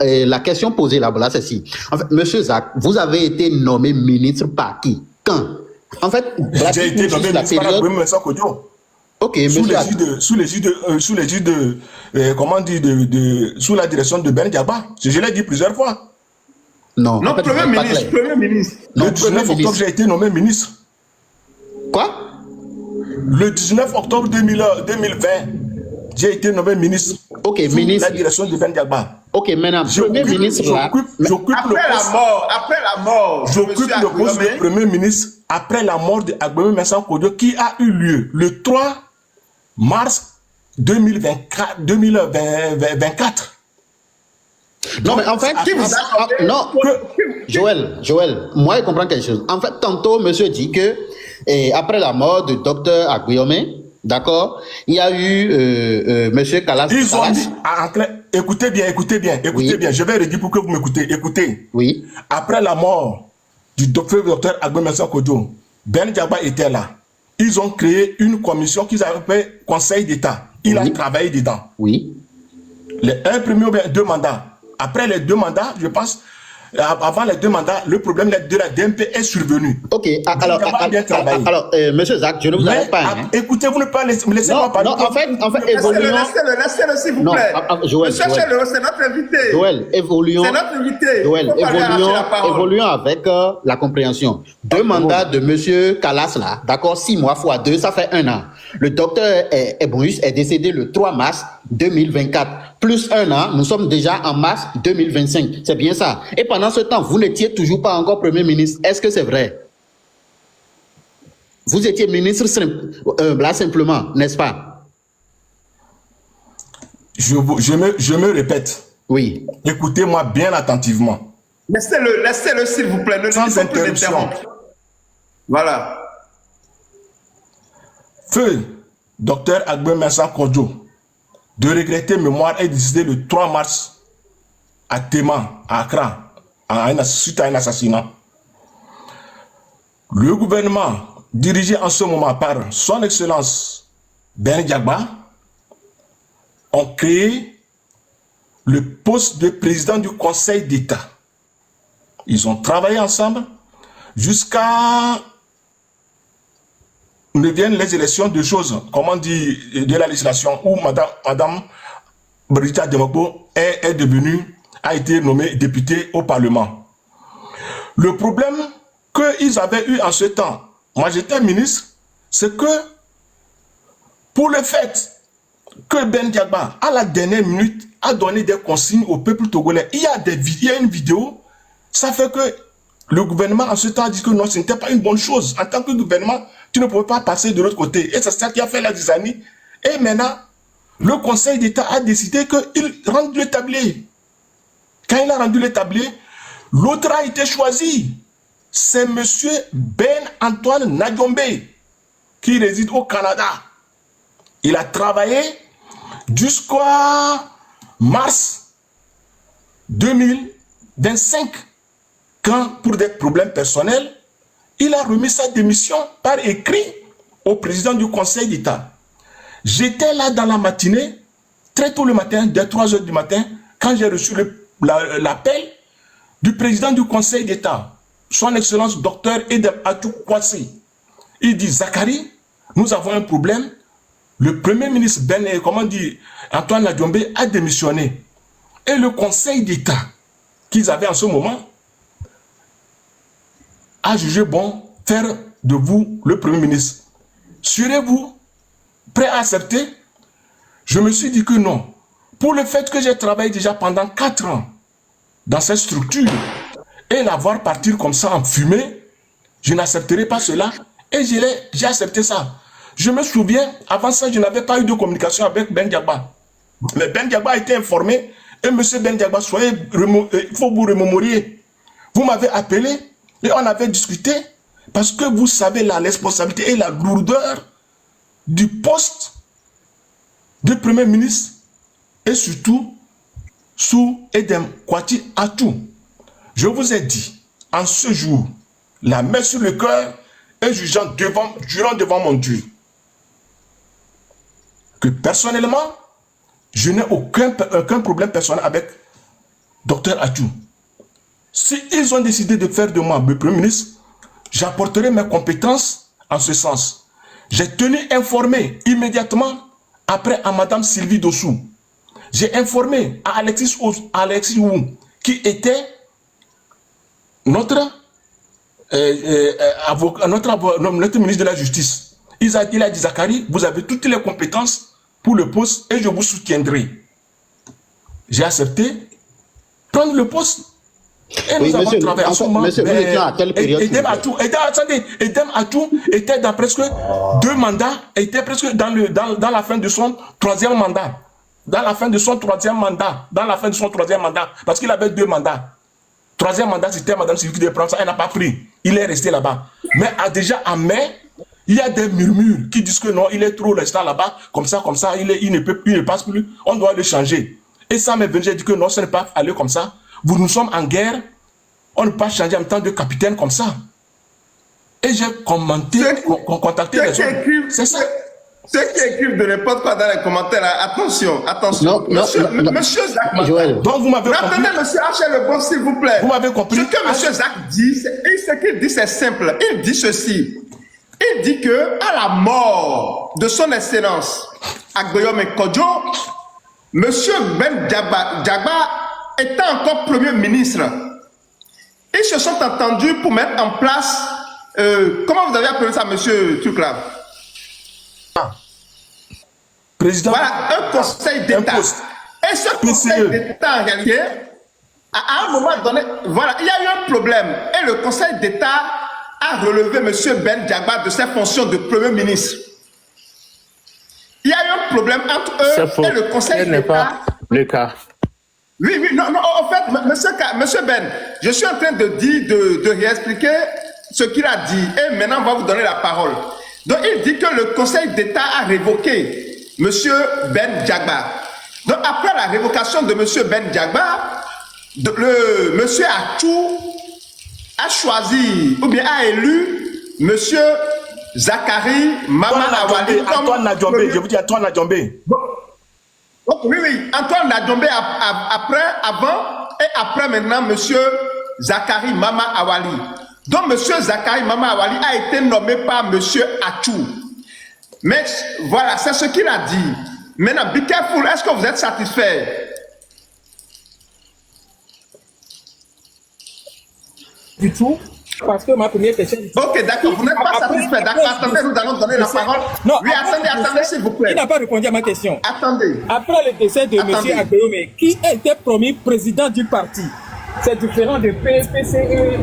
La question posée là-bas, c'est si. En fait, monsieur Zach, vous avez été nommé ministre par qui? Quand? En fait, j'ai été nommé ministre par la période... Ok, sous l'égide comment dire, sous la direction de Ben Diaba. Je l'ai dit plusieurs fois. Non, non, Premier ministre. Le 19 octobre, j'ai été nommé ministre. Quoi? Le 19 octobre 2020, j'ai été nommé ministre. Ok, sous ministre. La direction de Ben Diaba. Ok, maintenant, Premier ministre là. Après la mort. J'occupe le poste de Premier ministre après la mort de Agbemi Mensah Kodjo qui a eu lieu le 3 mars 2024. Non, mais en fait, non, Joël, moi, je comprends quelque chose. En fait, tantôt, monsieur dit que après la mort de docteur Agbemi, d'accord, il y a eu monsieur Kalas. Ils ont dit, écoutez bien, oui. Je vais redire pour que vous m'écoutez. Écoutez. Oui. Après la mort du docteur Agbemi Mensah Kodjo, Ben Diaba était là. Ils ont créé une commission qu'ils appellent Conseil d'État. Il a travaillé dedans. Oui. Un premier ou bien 2 mandats. Après les 2 mandats, je pense, avant les 2 mandats, le problème de la DMP est survenu. Ok, alors, monsieur Zach, je ne vous arrête pas. Hein. Écoutez, vous ne pas laissez-moi parler. Non, en fait, laissez-le, s'il vous plaît. Joël, c'est notre invité. Joël, évoluons. C'est notre invité. Joël, évoluons avec la compréhension. 2 mandats de monsieur Calas, là, d'accord, 6 mois fois 2, ça fait 1 an. Le docteur Ebonus est décédé le 3 mars 2024. Plus 1 an, nous sommes déjà en mars 2025. C'est bien ça. Et pendant ce temps, vous n'étiez toujours pas encore Premier ministre. Est-ce que c'est vrai? Vous étiez ministre là simplement, n'est-ce pas? Je me répète. Oui. Écoutez-moi bien attentivement. Laissez-le s'il vous plaît. Sans interruption. Voilà. Feu, docteur Agbe Mersan Kodjo, de regretter mémoire est décidé le 3 mars à Téma, à Accra, suite à un assassinat. Le gouvernement, dirigé en ce moment par son Excellence Ben Diagba, ont créé le poste de président du Conseil d'État. Ils ont travaillé ensemble jusqu'à ne viennent les élections de choses, comment dire, de la législation, où Madame Brigitte Demokbo a été nommée députée au Parlement. Le problème qu'ils avaient eu en ce temps, moi j'étais ministre, c'est que pour le fait que Ben Diagba, à la dernière minute, a donné des consignes au peuple togolais, il y a une vidéo, ça fait que le gouvernement en ce temps a dit que non, ce n'était pas une bonne chose. En tant que gouvernement, tu ne pouvais pas passer de l'autre côté. Et c'est ça qui a fait la zizanie. Et maintenant, le Conseil d'État a décidé qu'il rende le tablier. Quand il a rendu le tablier, l'autre a été choisi. C'est M. Ben Antoine Nagyombe, qui réside au Canada. Il a travaillé jusqu'à mars 2025. Quand, pour des problèmes personnels, il a remis sa démission par écrit au président du Conseil d'État. J'étais là dans la matinée, très tôt le matin, dès 3 h du matin, quand j'ai reçu l'appel du président du Conseil d'État, son Excellence Dr Edem Atou Kwasi. Il dit, Zachary, nous avons un problème. Le Premier ministre Antoine Nagyombe a démissionné. Et le Conseil d'État qu'ils avaient en ce moment a jugé bon faire de vous le Premier ministre. Serez-vous prêt à accepter? Je me suis dit que non. Pour le fait que j'ai travaillé déjà pendant 4 ans dans cette structure et la voir partir comme ça en fumée, je n'accepterai pas cela et j'ai accepté ça. Je me souviens, avant ça, je n'avais pas eu de communication avec Ben Diagba. Mais Ben Diagba a été informé et M. Ben Diagba, il faut vous remémorier. Vous m'avez appelé et on avait discuté parce que vous savez la responsabilité et la lourdeur du poste de Premier ministre et surtout sous Edem Kwati Atou. Je vous ai dit, en ce jour, la main sur le cœur et jurant devant mon Dieu, que personnellement, je n'ai aucun problème personnel avec Dr Atou. Si ils ont décidé de faire de moi le Premier ministre, j'apporterai mes compétences en ce sens. J'ai tenu informé immédiatement après à Madame Sylvie Dossou. J'ai informé à Alexis Wu, qui était notre ministre de la Justice. Il a dit, Zachary, vous avez toutes les compétences pour le poste et je vous soutiendrai. J'ai accepté prendre le poste. Et oui, nous avons travaillé en ce moment. Monsieur, vous étiez à quelle période? Edem Atou était dans presque 2 mandats, était presque dans la fin de son 3e mandat. Dans la fin de son 3e mandat. Parce qu'il avait 2 mandats. 3e mandat, c'était Mme Sylvie qui devait prendre ça, elle n'a pas pris. Il est resté là-bas. Mais déjà en mai, il y a des murmures qui disent que non, il est trop resté là-bas, comme ça, il ne passe plus, on doit le changer. Et ça m'est venu, j'ai dit que non, ça ne peut pas aller comme ça. Nous sommes en guerre, on ne peut pas changer en même temps de capitaine comme ça. Et j'ai contacté les autres. C'est ça. Ceux qui écrivent de n'importe quoi dans les commentaires, attention, attention. Monsieur Zach, Joël. Donc vous m'avez compris. Attendez, monsieur H. Lebon, s'il vous plaît. Vous m'avez compris. Ce que monsieur Zach dit, ce qu'il dit, c'est simple. Il dit ceci. Il dit que à la mort de son excellence Agboyome Kodjo, monsieur Ben Djagba était encore premier ministre. Ils se sont entendus pour mettre en place, comment vous avez appelé ça, monsieur Tukla? Président. Voilà, un conseil d'État. Et ce conseil d'État, en réalité, à un moment donné, voilà, il y a eu un problème. Et le conseil d'État a relevé M. Ben Djagba de ses fonctions de premier ministre. Il y a eu un problème entre eux et le conseil d'État. Pas le cas. Oui, oui, non, en fait, monsieur Ben, je suis en train de dire, de réexpliquer ce qu'il a dit. Et maintenant, on va vous donner la parole. Donc, il dit que le conseil d'État a révoqué monsieur Ben Djagba. Donc, après la révocation de monsieur Ben Djagba, monsieur Achou a choisi, ou bien a élu monsieur Zakari Mama Awali. Antoine Nadjombe, je vous dis Antoine Nadjombe. Oui, oui, Antoine Nadjombe avant et après maintenant monsieur Zakari Mama Awali. Donc monsieur Zakari Mama Awali a été nommé par monsieur Achou. Mais voilà, c'est ce qu'il a dit. Maintenant, be careful, est-ce que vous êtes satisfait? Du tout, parce que ma première question... Ok, d'accord, vous n'êtes pas satisfait, d'accord, attendez, nous allons donner la parole. Non, oui, attendez, s'il vous plaît. Il n'a pas répondu à ma question. Attendez. Après le décès de M. Agboyome, qui a été promis président du parti? C'est différent de PCE.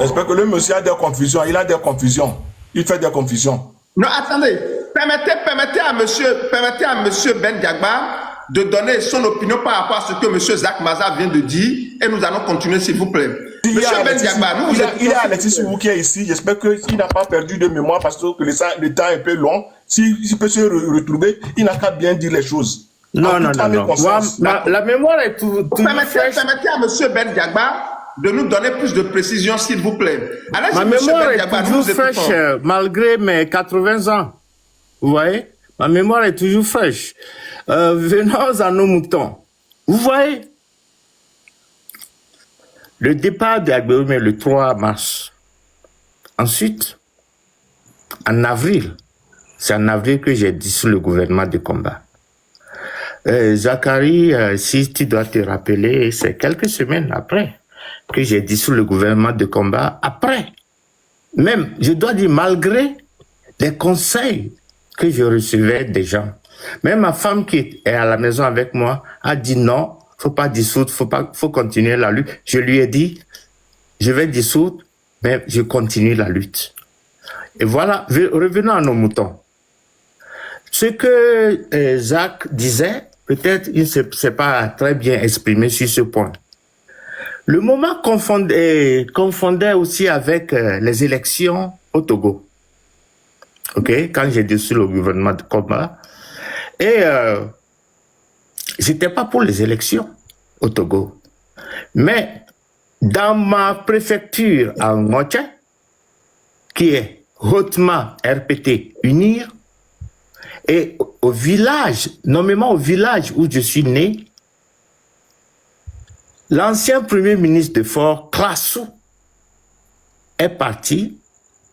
J'espère que le monsieur a des confusions, il a des confusions. Il fait des confusions. Non, attendez, permettez à monsieur Ben Djagba de donner son opinion par rapport à ce que M. Zach Maza vient de dire et nous allons continuer s'il vous plaît. Monsieur Ben Djagba, il est Alexis Soubou qui est ici. J'espère qu'il n'a pas perdu de mémoire parce que le temps est un peu long. S'il peut se retrouver, il n'a qu'à bien dire les choses. Non. La mémoire est tout fraîche. Permettez à M. Ben Djagba de nous donner plus de précision s'il vous plaît. Allez, ma mémoire est toujours fraîche malgré mes 80 ans. Vous voyez? Ma mémoire est toujours fraîche. Venons à nos moutons. Vous voyez, le départ d'Agboyome le 3 mars. Ensuite, en avril, c'est en avril que j'ai dissous le gouvernement de combat. Zakari, si tu dois te rappeler, c'est quelques semaines après que j'ai dissous le gouvernement de combat. Après, même, je dois dire, malgré les conseils que je recevais des gens. Même ma femme qui est à la maison avec moi a dit non, faut pas dissoudre, faut continuer la lutte. Je lui ai dit, je vais dissoudre, mais je continue la lutte. Et voilà, revenons à nos moutons. Ce que Zach disait, peut-être il ne s'est pas très bien exprimé sur ce point. Le moment confondait aussi avec les élections au Togo. Ok, quand j'ai dissous le gouvernement de combat. Et j'étais pas pour les élections au Togo. Mais dans ma préfecture en Ngoché, qui est hautement RPT Unir, et au village, nommément au village où je suis né, l'ancien premier ministre de Fort, Klassou, est parti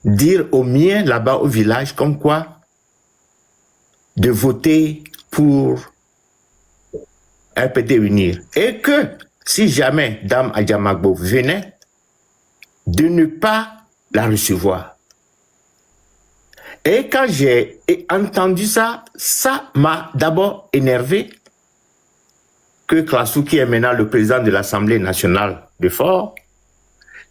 dire aux miens là-bas au village comme quoi de voter pour RPT Unir. Et que si jamais Dame Adjamagbo venait, de ne pas la recevoir. Et quand j'ai entendu ça, ça m'a d'abord énervé que Klassou, qui est maintenant le président de l'Assemblée nationale de Fort,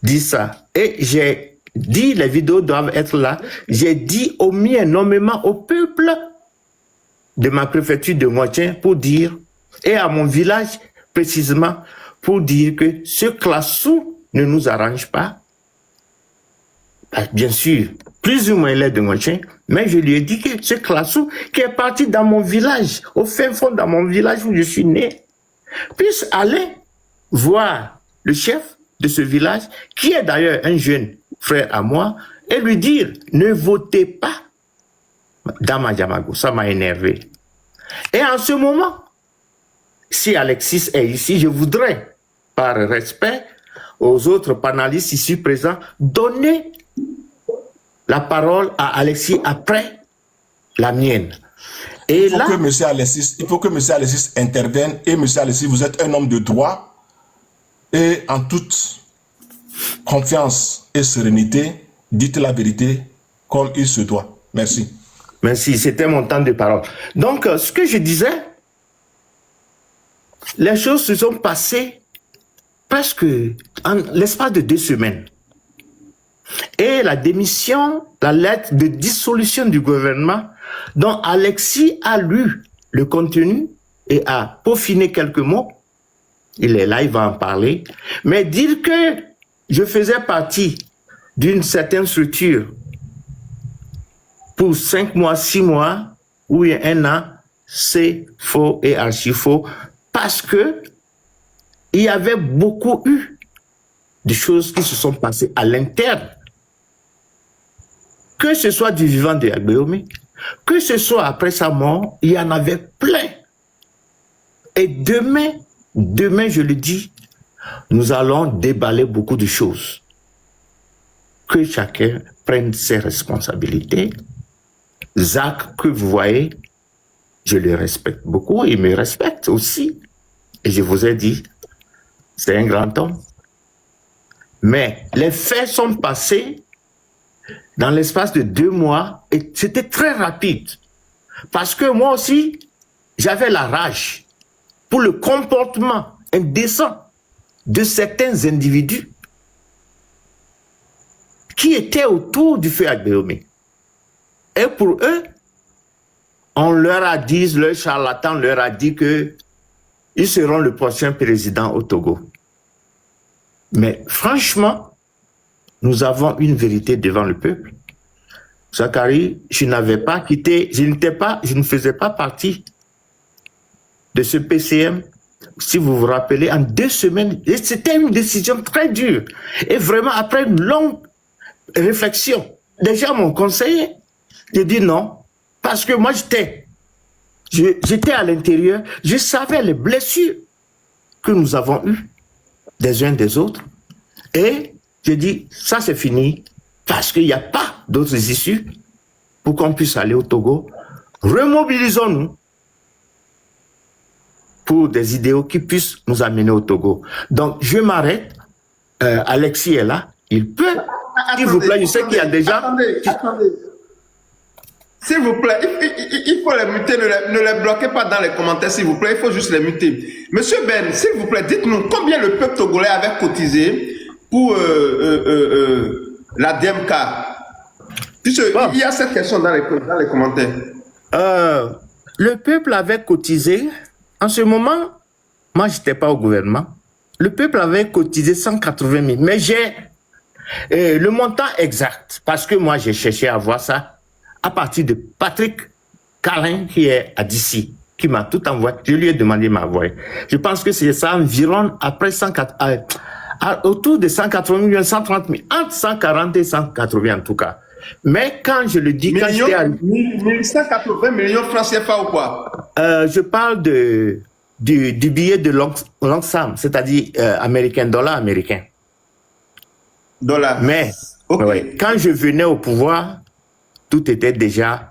dit ça. Et j'ai dit, les vidéos doivent être là, j'ai dit au mien, nommément au peuple de ma préfecture de Ngoché pour dire, et à mon village précisément, pour dire que ce Klassou ne nous arrange pas. Bien sûr, plus ou moins il est de Ngoché, mais je lui ai dit que ce Klassou qui est parti dans mon village, au fin fond dans mon village où je suis né, puisse aller voir le chef de ce village, qui est d'ailleurs un jeune frère à moi, et lui dire, ne votez pas dans Majamago. Ça m'a énervé. Et en ce moment, si Alexis est ici, je voudrais, par respect aux autres panélistes ici présents, donner la parole à Alexis après la mienne. Et il faut que M. Alexis intervienne. Et M. Alexis, vous êtes un homme de droit. Et en toute confiance et sérénité, dites la vérité comme il se doit. Merci. Merci, c'était mon temps de parole. Donc, ce que je disais, les choses se sont passées presque en l'espace de 2 semaines. Et la démission, la lettre de dissolution du gouvernement, dont Alexis a lu le contenu et a peaufiné quelques mots, il est là, il va en parler, mais dire que je faisais partie d'une certaine structure pour 5 mois, 6 mois, ou 1 an, c'est faux et archi faux, parce que il y avait beaucoup eu de choses qui se sont passées à l'interne. Que ce soit du vivant de Agbeome, que ce soit après sa mort, il y en avait plein. Et demain, je le dis, nous allons déballer beaucoup de choses. Que chacun prenne ses responsabilités. Zach, que vous voyez, je le respecte beaucoup, il me respecte aussi. Et je vous ai dit, c'est un grand homme. Mais les faits sont passés dans l'espace de 2 mois et c'était très rapide. Parce que moi aussi, j'avais la rage pour le comportement indécent de certains individus qui étaient autour du feu Agbeome. Et pour eux, on leur a dit, le charlatan leur a dit que ils seront le prochain président au Togo. Mais franchement, nous avons une vérité devant le peuple. Zachary, je n'avais pas quitté, je ne faisais pas partie de ce PCM. Si vous vous rappelez, en 2 semaines, c'était une décision très dure. Et vraiment, après une longue réflexion, déjà mon conseiller, j'ai dit non, parce que moi j'étais à l'intérieur, je savais les blessures que nous avons eues des uns des autres. Et je dis, ça c'est fini, parce qu'il n'y a pas d'autres issues pour qu'on puisse aller au Togo. Remobilisons-nous pour des idéaux qui puissent nous amener au Togo. Donc, je m'arrête. Alexis est là. Il peut. S'il vous plaît, je sais qu'il y a déjà... Attendez. S'il vous plaît, il faut les muter. Ne les bloquez pas dans les commentaires, s'il vous plaît. Il faut juste les muter. Monsieur Ben, s'il vous plaît, dites-nous combien le peuple togolais avait cotisé pour la DMK. Il y a cette question dans les commentaires. Le peuple avait cotisé. En ce moment, moi, je n'étais pas au gouvernement. Le peuple avait cotisé 180 000. Mais j'ai le montant exact. Parce que moi, j'ai cherché à voir ça à partir de Patrick Calin, qui est à DC, qui m'a tout envoyé. Je lui ai demandé de m'envoyer. Je pense que c'est ça environ après 180, autour de 180 millions, 130 000, entre 140 et 180 en tout cas. Mais quand je le dis, quand j'étais à... 180 millions francs CFA ou quoi? Je parle du billet de long somme, c'est-à-dire américain, dollar américain. Dollar. Mais okay. Ouais, quand je venais au pouvoir, tout était déjà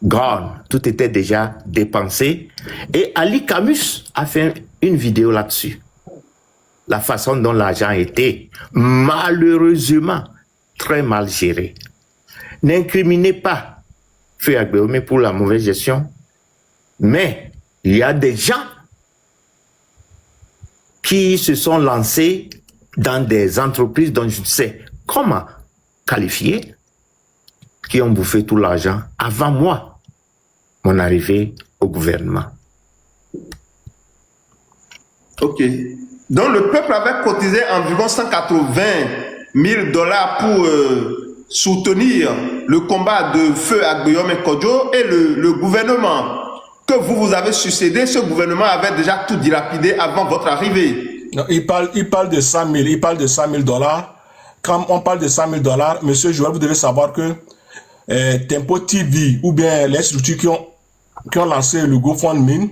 gone, tout était déjà dépensé. Et Ali Camus a fait une vidéo là-dessus. La façon dont l'argent était malheureusement très mal géré. N'incriminez pas Feu Agbeome pour la mauvaise gestion, mais il y a des gens qui se sont lancés dans des entreprises dont je ne sais comment qualifier, qui ont bouffé tout l'argent avant moi, mon arrivée au gouvernement. Ok. Donc le peuple avait cotisé environ 180 000 $ pour soutenir le combat de Feu Agbeome Kodjo et le gouvernement que vous avez succédé. Ce gouvernement avait déjà tout dilapidé avant votre arrivée. Non, il parle de 100 000, il parle de 100 000 $. Quand on parle de 100 000 $, monsieur Joël, vous devez savoir que Tempo TV ou bien les structures qui ont lancé le GoFundMe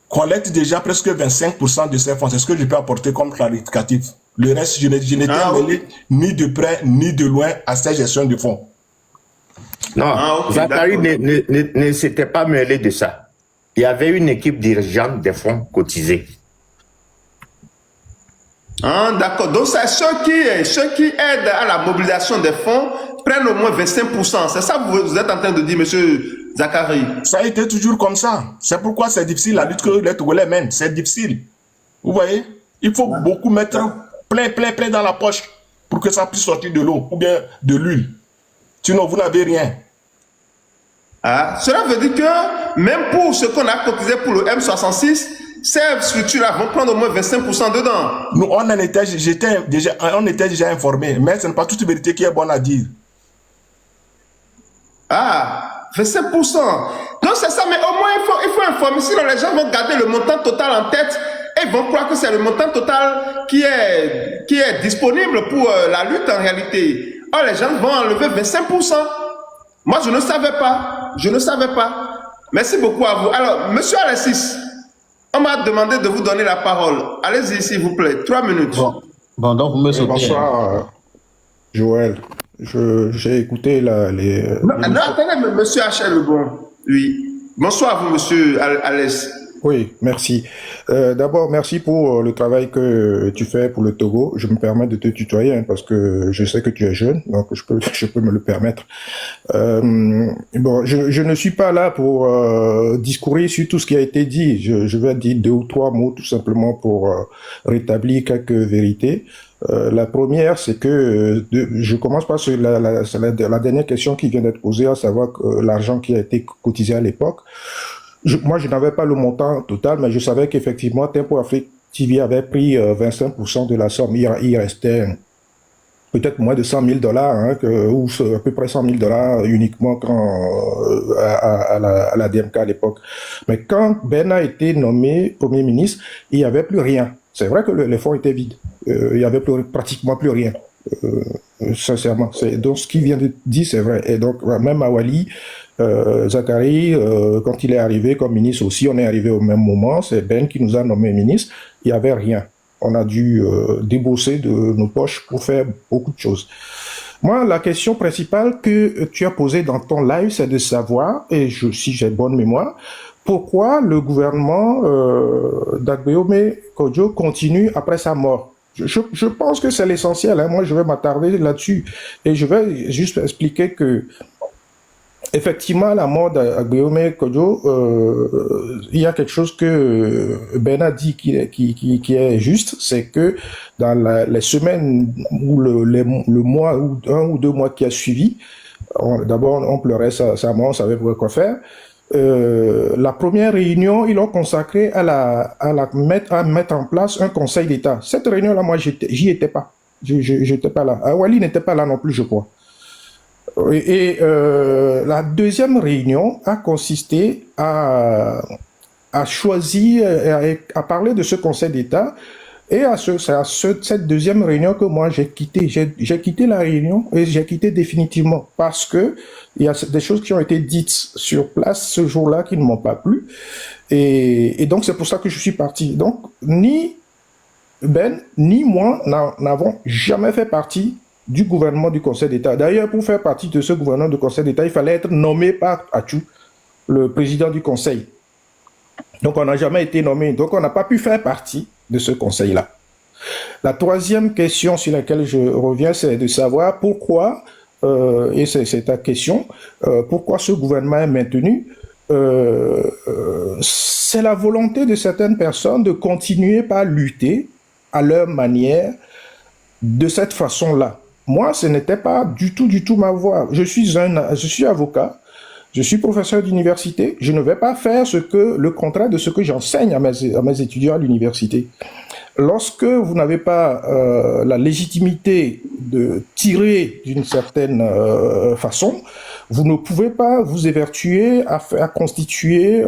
collectent déjà presque 25% de ces fonds. C'est ce que je peux apporter comme clarificatif. Le reste, je n'étais mêlé ni de près ni de loin à cette gestion de fonds. Non, Zachary ne s'était pas mêlé de ça. Il y avait une équipe dirigeante des fonds cotisés. D'accord. Donc, c'est ceux qui aident à la mobilisation des fonds prennent au moins 25%. C'est ça que vous êtes en train de dire, monsieur Zachary? Ça a été toujours comme ça. C'est pourquoi c'est difficile la lutte que les Togolais mènent. C'est difficile. Vous voyez? Il faut beaucoup mettre plein dans la poche pour que ça puisse sortir de l'eau ou bien de l'huile. Sinon, vous n'avez rien. Cela veut dire que même pour ce qu'on a cotisé pour le M66, ces structures-là vont prendre au moins 25% dedans. Nous, on était déjà informés, mais ce n'est pas toute vérité qui est bonne à dire. 25%. Donc c'est ça, mais au moins il faut informer, sinon les gens vont garder le montant total en tête et vont croire que c'est le montant total qui est disponible pour la lutte en réalité. Or, les gens vont enlever 25%. Moi, je ne savais pas. Je ne savais pas. Merci beaucoup à vous. Alors, monsieur Alexis, on m'a demandé de vous donner la parole. Allez-y, s'il vous plaît. 3 minutes. Bon donc, vous me sautez. Bonsoir, Joël. J'ai écouté les... Non, attendez, monsieur H.L. Lebon. Oui. Bonsoir à vous, monsieur Alès. Oui, merci. D'abord, merci pour le travail que tu fais pour le Togo. Je me permets de te tutoyer hein, parce que je sais que tu es jeune, donc je peux me le permettre. Bon, je ne suis pas là pour discourir sur tout ce qui a été dit. Je vais dire 2 ou 3 mots tout simplement pour rétablir quelques vérités. La première, c'est que je commence par la dernière question qui vient d'être posée, à savoir que l'argent qui a été cotisé à l'époque. Moi, je n'avais pas le montant total, mais je savais qu'effectivement, Tempo Afrique TV avait pris 25% de la somme. Il restait peut-être moins de 100 000 $, hein, ou à peu près 100 000 $ uniquement à la DMK à l'époque. Mais quand Ben a été nommé Premier ministre, il n'y avait plus rien. C'est vrai que les fonds étaient vides. Il n'y avait pratiquement plus rien. Sincèrement. Donc, ce qu'il vient de dire, c'est vrai. Et donc, même à Wali, Zachary, quand il est arrivé comme ministre aussi, on est arrivé au même moment. C'est Ben qui nous a nommé ministre. Il n'y avait rien. On a dû débourser de nos poches pour faire beaucoup de choses. Moi, la question principale que tu as posée dans ton live, c'est de savoir, et si j'ai bonne mémoire, pourquoi le gouvernement d'Agbeome Kodjo continue après sa mort. Je pense que c'est l'essentiel. Hein. Moi, je vais m'attarder là-dessus. Et je vais juste expliquer que effectivement, la mort d'Agbeome Kodjo, il y a quelque chose que Ben a dit qui est juste, c'est que dans les semaines ou le mois ou 1 ou 2 mois qui a suivi, d'abord on pleurait sa mort, on savait quoi faire. La première réunion, ils l'ont consacrée à mettre en place un conseil d'État. Cette réunion-là, moi, j'y étais pas. J'étais pas là. Wali n'était pas là non plus, je crois. Et la deuxième réunion a consisté à choisir, à parler de ce Conseil d'État. Et c'est à cette deuxième réunion que moi j'ai quitté. J'ai quitté la réunion et j'ai quitté définitivement parce que il y a des choses qui ont été dites sur place ce jour-là qui ne m'ont pas plu. Et donc c'est pour ça que je suis parti. Donc ni Ben ni moi n'avons jamais fait partie du gouvernement du Conseil d'État. D'ailleurs, pour faire partie de ce gouvernement du Conseil d'État, il fallait être nommé par Atchou, le président du Conseil. Donc, on n'a jamais été nommé. Donc, on n'a pas pu faire partie de ce Conseil-là. La troisième question sur laquelle je reviens, c'est de savoir pourquoi, et c'est ta question, pourquoi ce gouvernement est maintenu. C'est la volonté de certaines personnes de continuer par lutter à leur manière de cette façon-là. Moi, ce n'était pas du tout ma voie. Je suis avocat, je suis professeur d'université, je ne vais pas faire le contraire de ce que j'enseigne à mes étudiants à l'université. Lorsque vous n'avez pas la légitimité de tirer d'une certaine façon, vous ne pouvez pas vous évertuer à constituer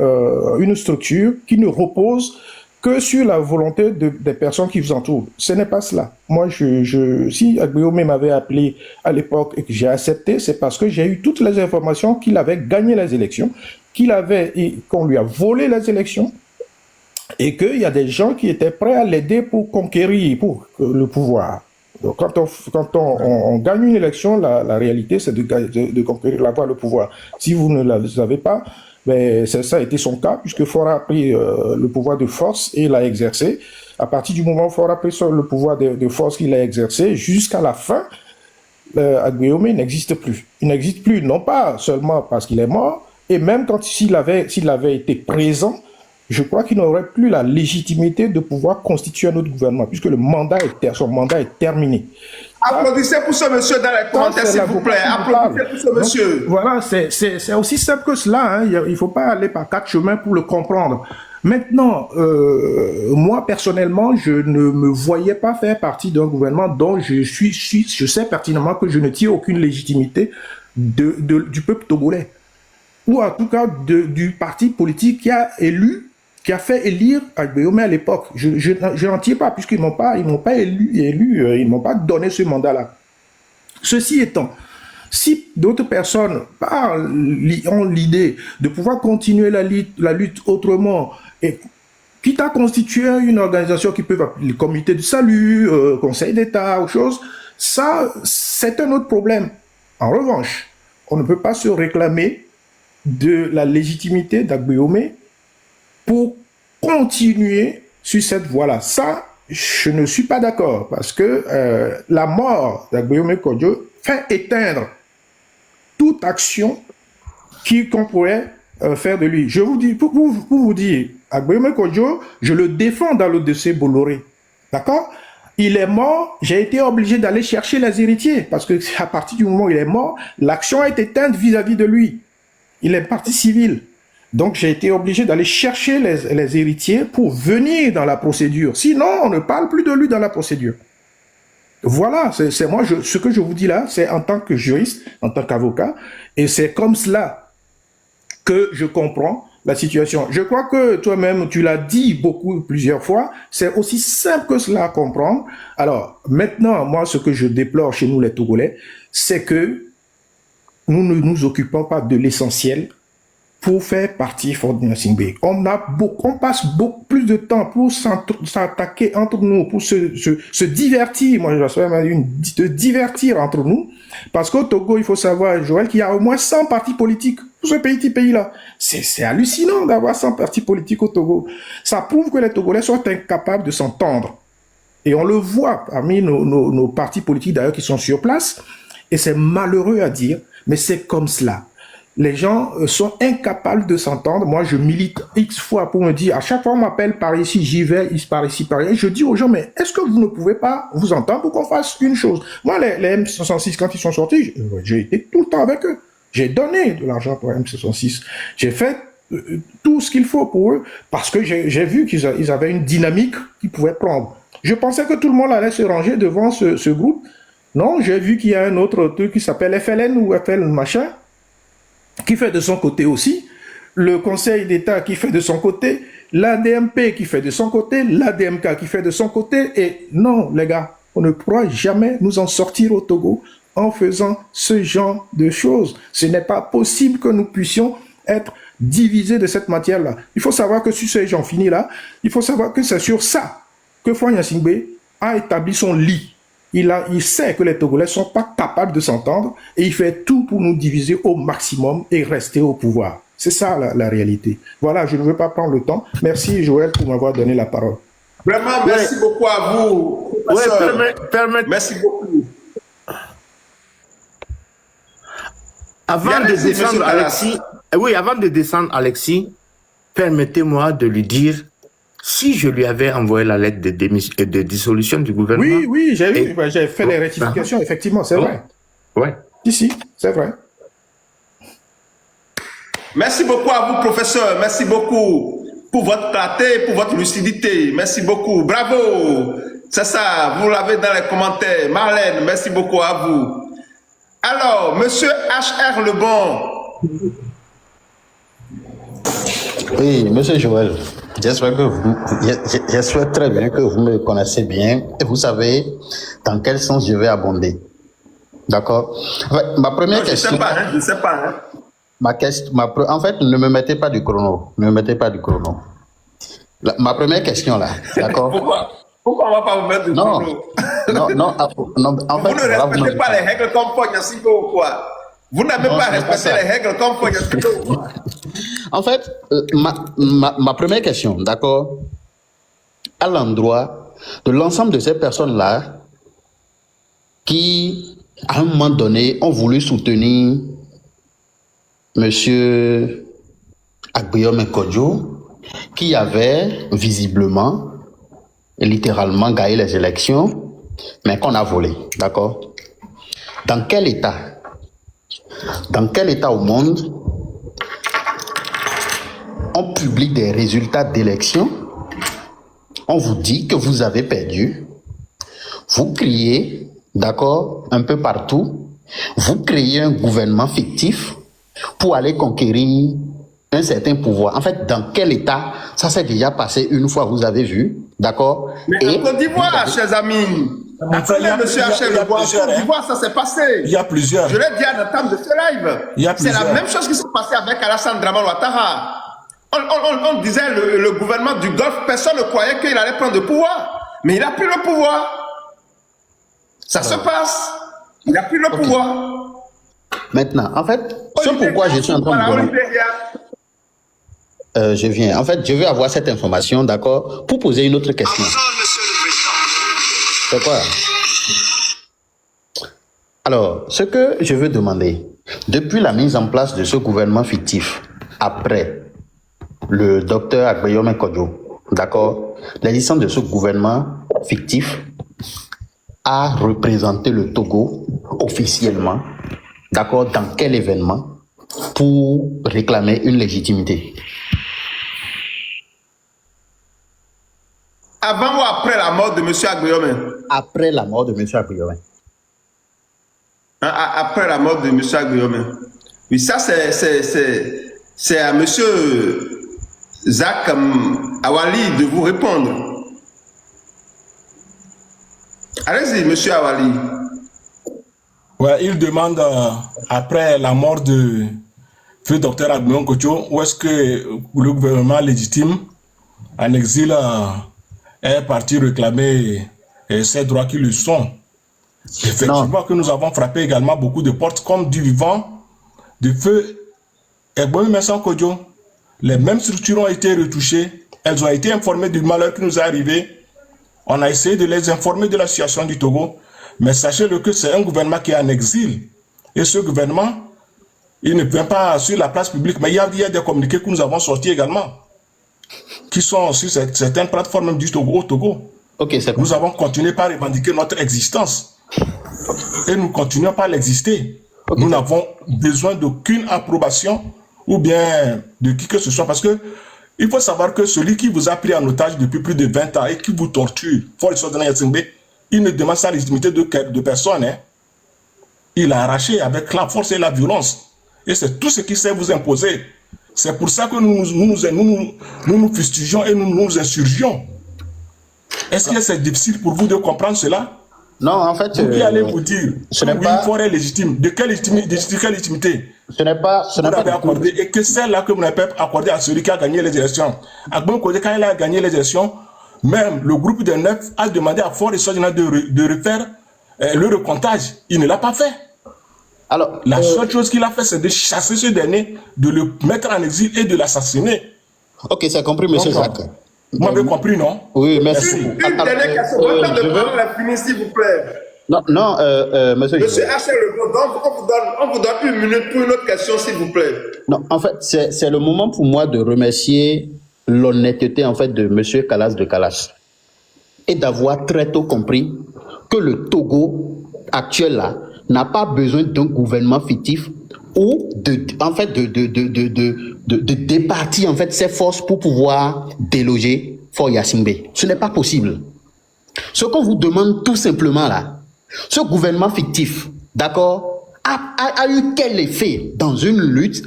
une structure qui ne repose que sur la volonté des personnes qui vous entourent. Ce n'est pas cela. Moi, si Agbéomé m'avait appelé à l'époque et que j'ai accepté, c'est parce que j'ai eu toutes les informations qu'il avait gagné les élections, qu'on lui a volé les élections, et qu'il y a des gens qui étaient prêts à l'aider pour conquérir le pouvoir. Donc, quand on gagne une élection, la réalité, c'est de conquérir, d'avoir le pouvoir. Si vous ne l'avez pas, ben, ça a été son cas, puisque Faure a pris le pouvoir de force et l'a exercé. À partir du moment où Faure a pris le pouvoir de force qu'il a exercé, jusqu'à la fin, Agbéomé n'existe plus. Il n'existe plus, non pas seulement parce qu'il est mort, et même s'il avait été présent, je crois qu'il n'aurait plus la légitimité de pouvoir constituer un autre gouvernement, puisque son mandat est terminé. Applaudissez pour ce monsieur dans les commentaires, s'il vous plaît. Applaudissez pour ce monsieur. Donc, voilà, c'est aussi simple que cela. Hein. Il ne faut pas aller par 4 chemins pour le comprendre. Maintenant, moi, personnellement, je ne me voyais pas faire partie d'un gouvernement dont je sais pertinemment que je ne tire aucune légitimité du peuple togolais. Ou en tout cas du parti politique qui a fait élire Agbéomé à l'époque. Je n'en tire pas, puisqu'ils m'ont pas élu, ils m'ont pas donné ce mandat-là. Ceci étant, si d'autres personnes ont l'idée de pouvoir continuer la lutte autrement, et quitte à constituer une organisation qui peut appeler le comité de salut, conseil d'État, ou chose, ça, c'est un autre problème. En revanche, on ne peut pas se réclamer de la légitimité d'Agbéomé pour continuer sur cette voie-là. Ça, je ne suis pas d'accord, parce que la mort d'Agbéomé Kodjo fait éteindre toute action qu'on pourrait faire de lui. Je vous dis, pour vous dire, Agbéomé Kodjo, je le défends dans le dossier Bolloré. D'accord? Il est mort, j'ai été obligé d'aller chercher les héritiers, parce que à partir du moment où il est mort, l'action a été éteinte vis-à-vis de lui. Il est parti civil. Donc, j'ai été obligé d'aller chercher les héritiers pour venir dans la procédure. Sinon, on ne parle plus de lui dans la procédure. Voilà, c'est moi, ce que je vous dis là, c'est en tant que juriste, en tant qu'avocat, et c'est comme cela que je comprends la situation. Je crois que toi-même, tu l'as dit plusieurs fois, c'est aussi simple que cela à comprendre. Alors, maintenant, moi, ce que je déplore chez nous, les Togolais, c'est que nous ne nous occupons pas de l'essentiel pour faire partie Faure Gnassingbé. On passe beaucoup plus de temps pour s'attaquer entre nous, pour se divertir. Moi, j'espère même de divertir entre nous. Parce qu'au Togo, il faut savoir, Joël, qu'il y a au moins 100 partis politiques pour ce petit pays-là. C'est hallucinant d'avoir 100 partis politiques au Togo. Ça prouve que les Togolais sont incapables de s'entendre. Et on le voit parmi nos partis politiques, d'ailleurs, qui sont sur place. Et c'est malheureux à dire, mais c'est comme cela. Les gens sont incapables de s'entendre. Moi, je milite X fois pour me dire, à chaque fois on m'appelle par ici, j'y vais, par ici, par là. Et je dis aux gens, mais est-ce que vous ne pouvez pas vous entendre pour qu'on fasse une chose? Moi, les M66, quand ils sont sortis, j'ai été tout le temps avec eux. J'ai donné de l'argent pour M66. J'ai fait tout ce qu'il faut pour eux, parce que j'ai vu qu'ils avaient une dynamique qu'ils pouvaient prendre. Je pensais que tout le monde allait se ranger devant ce groupe. Non, j'ai vu qu'il y a un autre truc qui s'appelle FLN ou FL machin, qui fait de son côté aussi, le Conseil d'État qui fait de son côté, l'ADMP qui fait de son côté, l'ADMK qui fait de son côté, et non, les gars, on ne pourra jamais nous en sortir au Togo en faisant ce genre de choses. Ce n'est pas possible que nous puissions être divisés de cette matière-là. Il faut savoir que sur ces gens finis-là, il faut savoir que c'est sur ça que Faure Gnassingbé a établi son lit. Il sait que les Togolais ne sont pas capables de s'entendre et il fait tout pour nous diviser au maximum et rester au pouvoir. C'est ça la réalité. Voilà, je ne veux pas prendre le temps. Merci Joël pour m'avoir donné la parole. Vraiment, merci beaucoup à vous. Merci beaucoup. Avant de descendre, Alexis, permettez-moi de lui dire, si je lui avais envoyé la lettre de dissolution du gouvernement... Oui, j'ai vu, j'ai fait les rectifications, effectivement, c'est vrai. Ouais. Ici, c'est vrai. Merci beaucoup à vous, professeur. Merci beaucoup pour votre clarté, pour votre lucidité. Merci beaucoup. Bravo. C'est ça, vous l'avez dans les commentaires. Marlène, merci beaucoup à vous. Alors, monsieur HR Lebon. Oui, monsieur Joël. J'espère très bien que vous me connaissez bien et vous savez dans quel sens je vais abonder. D'accord? Ma première Non, question. je ne sais pas. Hein. En fait, ne me mettez pas du chrono. Ne me mettez pas du chrono. Ma première question là, d'accord? Pourquoi on ne va pas vous mettre du chrono? Non, en fait, vous ne respectez pas les règles comme Fognassigo ou quoi? Vous n'avez pas respecté les règles comme Fognassigo ou quoi? En fait, ma première question, d'accord, à l'endroit de l'ensemble de ces personnes-là qui, à un moment donné, ont voulu soutenir Monsieur Agbiome Kodjo, qui avait visiblement, littéralement gagné les élections, mais qu'on a volé, d'accord? Dans quel état au monde on publie des résultats d'élections, on vous dit que vous avez perdu, vous criez, d'accord, un peu partout, vous créez un gouvernement fictif pour aller conquérir un certain pouvoir. En fait, dans quel état ça s'est déjà passé une fois, vous avez vu, d'accord? Mais en Côte d'Ivoire, chers amis, attendez, monsieur Hachel, en Côte d'Ivoire, ça s'est passé. Il y a plusieurs. Je l'ai dit à l'entame de ce live. C'est la même chose qui s'est passée avec Alassane Draman Ouattara. On disait le gouvernement du Golfe, personne ne croyait qu'il allait prendre le pouvoir. Mais il a pris le pouvoir. Ça se passe. Il a pris le pouvoir. Maintenant, en fait, c'est pourquoi je suis en train de demander. Je viens. En fait, je veux avoir cette information, d'accord, pour poser une autre question. C'est quoi? Alors, ce que je veux demander, depuis la mise en place de ce gouvernement fictif, après le docteur Agbiome Kodjo, d'accord, l'existence de ce gouvernement fictif a représenté le Togo officiellement, d'accord, dans quel événement pour réclamer une légitimité? Avant ou après la mort de M. Agbiome? Après la mort de M. Agbiome. Après la mort de M. Agbiome. Oui, ça c'est à M. Zach Awali de vous répondre. Allez-y, M. Awali. Ouais, il demande après la mort de feu docteur Agbiome Kodjo, où est-ce que le gouvernement légitime en exil est parti réclamer ces droits qui lui sont. Effectivement, que nous avons frappé également beaucoup de portes comme du vivant de feu Agbiome Kodjo. Les mêmes structures ont été retouchées, elles ont été informées du malheur qui nous est arrivé. On a essayé de les informer de la situation du Togo, mais sachez-le que c'est un gouvernement qui est en exil. Et ce gouvernement, il ne vient pas sur la place publique, mais il y a des communiqués que nous avons sortis également, qui sont sur certaines plateformes du Togo, au Togo. Nous avons continué par revendiquer notre existence. Et nous continuons par l'exister. Nous n'avons besoin d'aucune approbation ou bien de qui que ce soit, parce que il faut savoir que celui qui vous a pris en otage depuis plus de 20 ans et qui vous torture, il ne demande sa légitimité de personne. Hein. Il a arraché avec la force et la violence. Et c'est tout ce qui sait vous imposer. C'est pour ça que nous nous fustigeons et nous nous insurgions. Est-ce que c'est difficile pour vous de comprendre cela? Non, en fait... Vous qui allez vous dire, ce n'est pas... une forêt légitime. De quelle légitimité? Ce n'est pas... Vous l'avez accordé. Et que celle-là que vous n'avez pas accordé à celui qui a gagné les élections. Agbiome Kodjo, quand il a gagné les élections, même le groupe des 9 a demandé à Fort et Sodina de refaire le recomptage. Il ne l'a pas fait. Alors, la seule chose qu'il a fait, c'est de chasser ce dernier, de le mettre en exil et de l'assassiner. Ok, c'est compris, M. Jacques. Vous m'avez compris, non? Oui, merci. Une dernière question. Votre temps de parole est fini, s'il vous plaît. Non, monsieur. Monsieur Hachel, on vous donne 1 minute pour une autre question, s'il vous plaît. Non, en fait, c'est le moment pour moi de remercier l'honnêteté, en fait, de monsieur Kalas de Kalas. Et d'avoir très tôt compris que le Togo actuel, là, n'a pas besoin d'un gouvernement fictif ou de départir en fait ses forces pour pouvoir déloger Faure Gnassingbé. Ce n'est pas possible. Ce qu'on vous demande tout simplement là, ce gouvernement fictif, d'accord, a eu quel effet dans une lutte,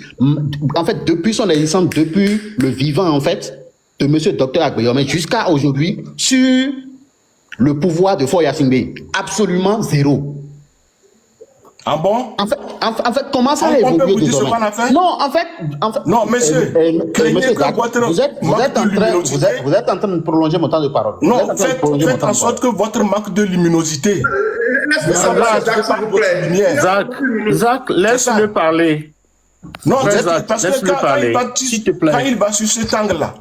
en fait, depuis son existence, depuis le vivant, en fait, de monsieur Dr Agbeyome jusqu'à aujourd'hui sur le pouvoir de Faure Gnassingbé? Absolument zéro. Ah bon? En fait, comment ça a On peut évolué vous dire ce désormais? qu'on a fait? Non, en fait, Non, monsieur, craignez monsieur que Zach, votre vous êtes manque de luminosité... vous êtes en train de prolonger mon temps de parole. Vous êtes en Non, train de prolonger mon faites temps en de sorte parole. que votre manque de luminosité... Zach, laisse-le parler. Non, Frère Zach, parce que laisse-le parler, s'il te plaît. quand il va sur cet angle-là,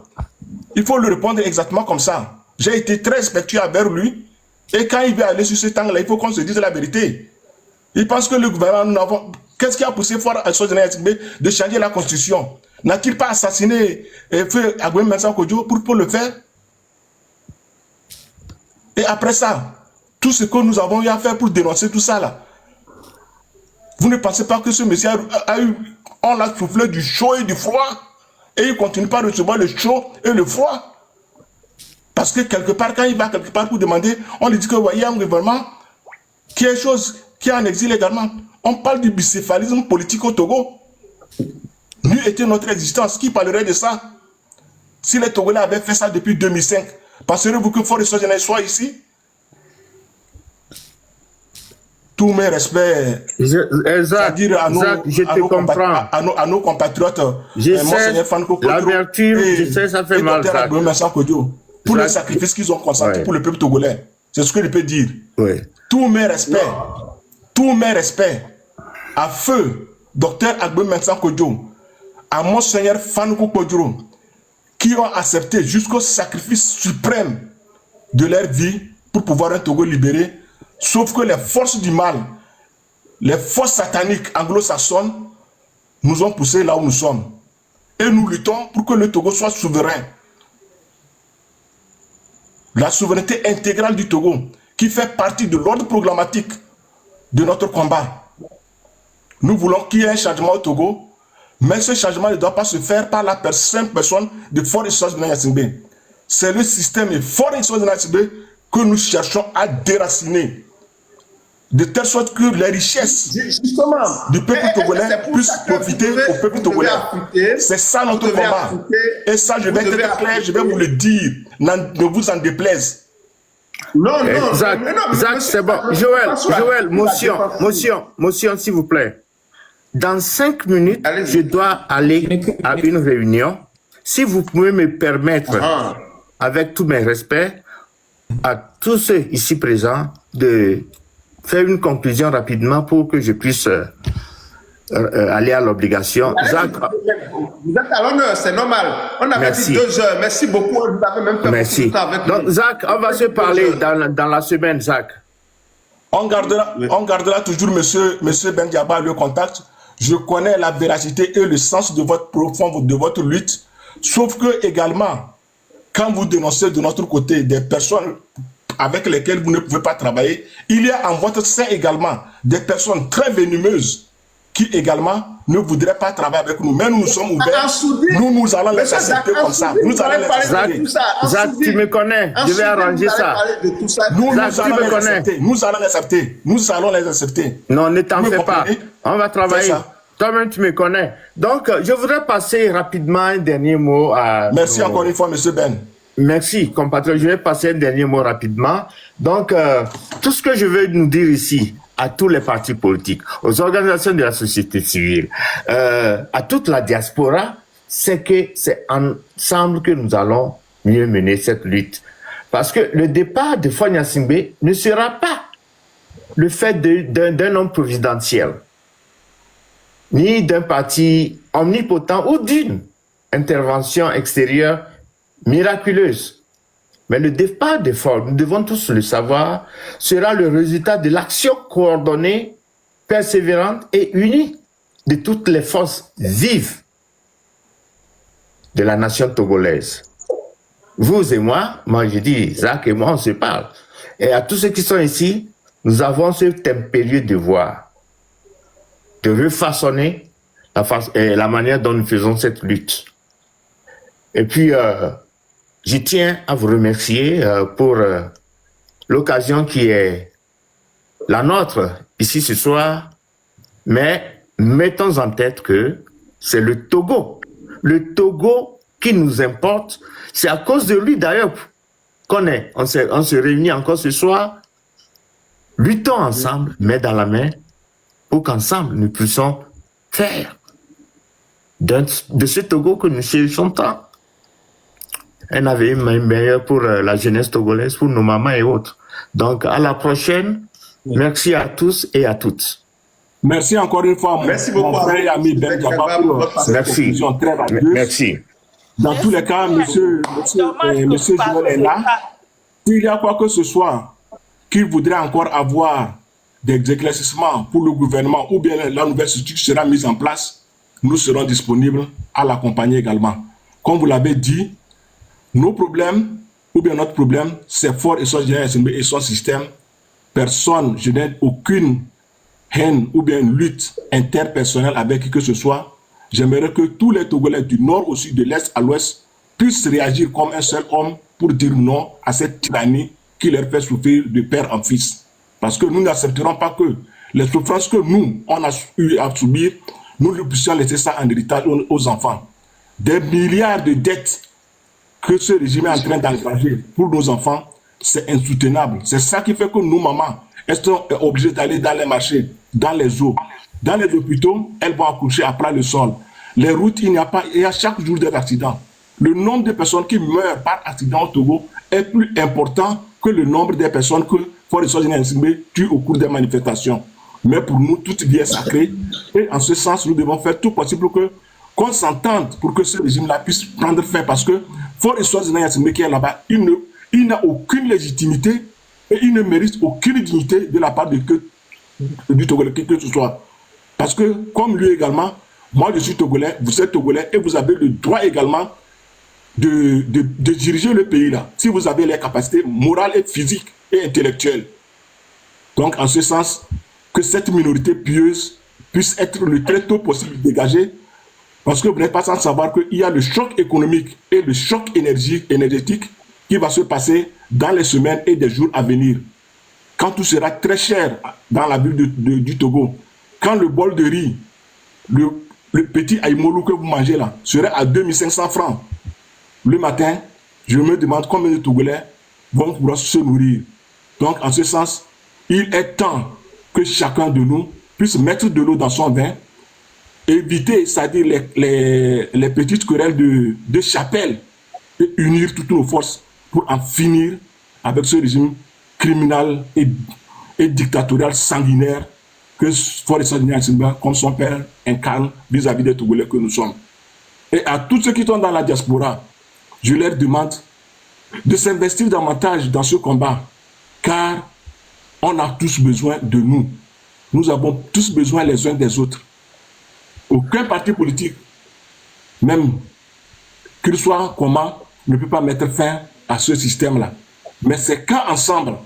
il faut le répondre exactement comme ça. J'ai été très respectueux envers lui, et quand il veut aller sur cet angle-là, il faut qu'on se dise la vérité. Il pense que le gouvernement, nous avons... Qu'est-ce qui a poussé Faure Gnassingbé de changer la constitution? N'a-t-il pas assassiné Feu Agbeyome Mensah Kodjo pour le faire? Et après ça, tout ce que nous avons eu à faire pour dénoncer tout ça là, vous ne pensez pas que ce monsieur a eu... On l'a soufflé du chaud et du froid, et il continue pas de recevoir le chaud et le froid. Parce que quelque part, quand il va quelque part pour demander, on lui dit que voyez un gouvernement qui est chose, qui est en exil également. On parle du bicéphalisme politique au Togo. Nous était notre existence. Qui parlerait de ça? Si les Togolais avaient fait ça depuis 2005, penserez-vous que Faure Gnassingbé soit ici? Tous mes respects, c'est-à-dire à nos compatriotes, Monseigneur Fanko Kodjo et Dr Agbeyome Mensah Kodjo, pour les sacrifices qu'ils ont consentis pour le peuple togolais. C'est ce que je peux dire. Oui. Tous mes respects à feu Dr Agbeyome Mensah Kodjo, à Monseigneur Fanko Kodjo, qui ont accepté jusqu'au sacrifice suprême de leur vie pour pouvoir un Togo libéré. Sauf que les forces du mal, les forces sataniques anglo-saxonnes nous ont poussés là où nous sommes. Et nous luttons pour que le Togo soit souverain. La souveraineté intégrale du Togo, qui fait partie de l'ordre programmatique de notre combat. Nous voulons qu'il y ait un changement au Togo, mais ce changement ne doit pas se faire par la simple personne de Faure Gnassingbé. C'est le système de Faure Gnassingbé que nous cherchons à déraciner, de telle sorte que les richesses du peuple togolais puissent profiter au peuple togolais. C'est ça notre combat. Et ça, je vais être clair, je vais vous le dire, ne vous en déplaise. Non, Zach, c'est bon. Joël, motion, s'il vous plaît. Dans 5 minutes, je dois aller à une réunion. Si vous pouvez me permettre, avec tous mes respects, à tous ceux ici présents, de faire une conclusion rapidement pour que je puisse aller à l'obligation. Zach, vous êtes à l'honneur, c'est normal. On avait dit 2 heures. Merci beaucoup. Vous avez même fait beaucoup de temps avec nous. Donc, Zach, on va se parler dans la semaine, Zach. On gardera toujours monsieur Ben Diaba le contact. Je connais la véracité et le sens de votre lutte. Sauf que également, quand vous dénoncez de notre côté des personnes avec lesquelles vous ne pouvez pas travailler, il y a en votre sein également des personnes très venimeuses qui également ne voudraient pas travailler avec nous. Mais nous sommes ouverts. Nous allons les accepter comme ça. Nous allons les accepter. Zach, tu me connais. Je vais arranger ça. Nous allons les accepter. Nous allons les accepter. Non, ne t'en fais pas. On va travailler. Toi-même, tu me connais. Donc, je voudrais passer rapidement un dernier mot à... Merci encore une fois, M. Ben. Merci, compatriote. Je vais passer un dernier mot rapidement. Donc, tout ce que je veux nous dire ici, à tous les partis politiques, aux organisations de la société civile, à toute la diaspora, c'est que c'est ensemble que nous allons mieux mener cette lutte. Parce que le départ de Faure Gnassingbé ne sera pas le fait d'un homme providentiel, ni d'un parti omnipotent ou d'une intervention extérieure miraculeuse. Mais le départ de Faure, nous devons tous le savoir, sera le résultat de l'action coordonnée, persévérante et unie de toutes les forces vives de la nation togolaise. Vous et moi je dis, Zach et moi, on se parle. Et à tous ceux qui sont ici, nous avons cet impérieux devoir de refaçonner la manière dont nous faisons cette lutte. Et puis, je tiens à vous remercier pour l'occasion qui est la nôtre ici ce soir, mais mettons en tête que c'est le Togo qui nous importe. C'est à cause de lui d'ailleurs on se réunit encore ce soir. Luttons ensemble, main dans la main, pour qu'ensemble nous puissions faire de ce Togo que nous cherchons tant un avenir meilleur pour la jeunesse togolaise, pour nos mamans et autres. Donc à la prochaine. Merci à tous et à toutes. Merci encore une fois, Merci mon beaucoup frère et ami Ben Diaba, pour cette conclusion très radieuse. Merci. Dans tous les cas, monsieur Joël est là. S'il y a quoi que ce soit qu'il voudrait encore avoir des éclaircissements pour le gouvernement ou bien la nouvelle structure sera mise en place, nous serons disponibles à l'accompagner également. Comme vous l'avez dit, nos problèmes, ou bien notre problème, c'est Fort et son système. Personne, je n'ai aucune haine ou bien lutte interpersonnelle avec qui que ce soit. J'aimerais que tous les Togolais du nord au sud, de l'est à l'ouest, puissent réagir comme un seul homme pour dire non à cette tyrannie qui leur fait souffrir de père en fils. Parce que nous n'accepterons pas que les souffrances que nous, on a eu à subir, nous ne puissions laisser ça en héritage aux enfants. Des milliards de dettes que ce régime est en train d'engager pour nos enfants, c'est insoutenable. C'est ça qui fait que nous, mamans, elles sont obligées d'aller dans les marchés, dans les eaux, dans les hôpitaux, elles vont accoucher après le sol. Les routes, il y a chaque jour des accidents. Le nombre de personnes qui meurent par accident au Togo est plus important que le nombre de personnes que Fort tue au cours des manifestations. Mais pour nous, toute vie est sacrée. Et en ce sens, nous devons faire tout possible qu'on s'entende pour que ce régime-là puisse prendre fin. Parce que Fort qui est là-bas, il n'a aucune légitimité et il ne mérite aucune dignité de la part du Togolais, que ce soit. Parce que, comme lui également, moi je suis Togolais, vous êtes Togolais et vous avez le droit également de diriger le pays là, si vous avez les capacités morales et physiques et intellectuelles. Donc, en ce sens, que cette minorité pieuse puisse être le très tôt possible dégagée, parce que vous n'êtes pas sans savoir qu'il y a le choc économique et le choc énergétique qui va se passer dans les semaines et des jours à venir. Quand tout sera très cher dans la ville du Togo, quand le bol de riz, le petit aïmolou que vous mangez là, serait à 2500 francs le matin, je me demande combien de Togolais vont pouvoir se nourrir. Donc, en ce sens, il est temps que chacun de nous puisse mettre de l'eau dans son vin, éviter, c'est-à-dire les petites querelles de chapelle, et unir toutes nos forces pour en finir avec ce régime criminel et dictatorial sanguinaire que Fort comme son père, incarne vis-à-vis des Togolais que nous sommes. Et à tous ceux qui sont dans la diaspora, je leur demande de s'investir davantage dans ce combat, car on a tous besoin de nous. Nous avons tous besoin les uns des autres. Aucun parti politique, même qu'il soit comment, ne peut pas mettre fin à ce système-là. Mais c'est qu'ensemble,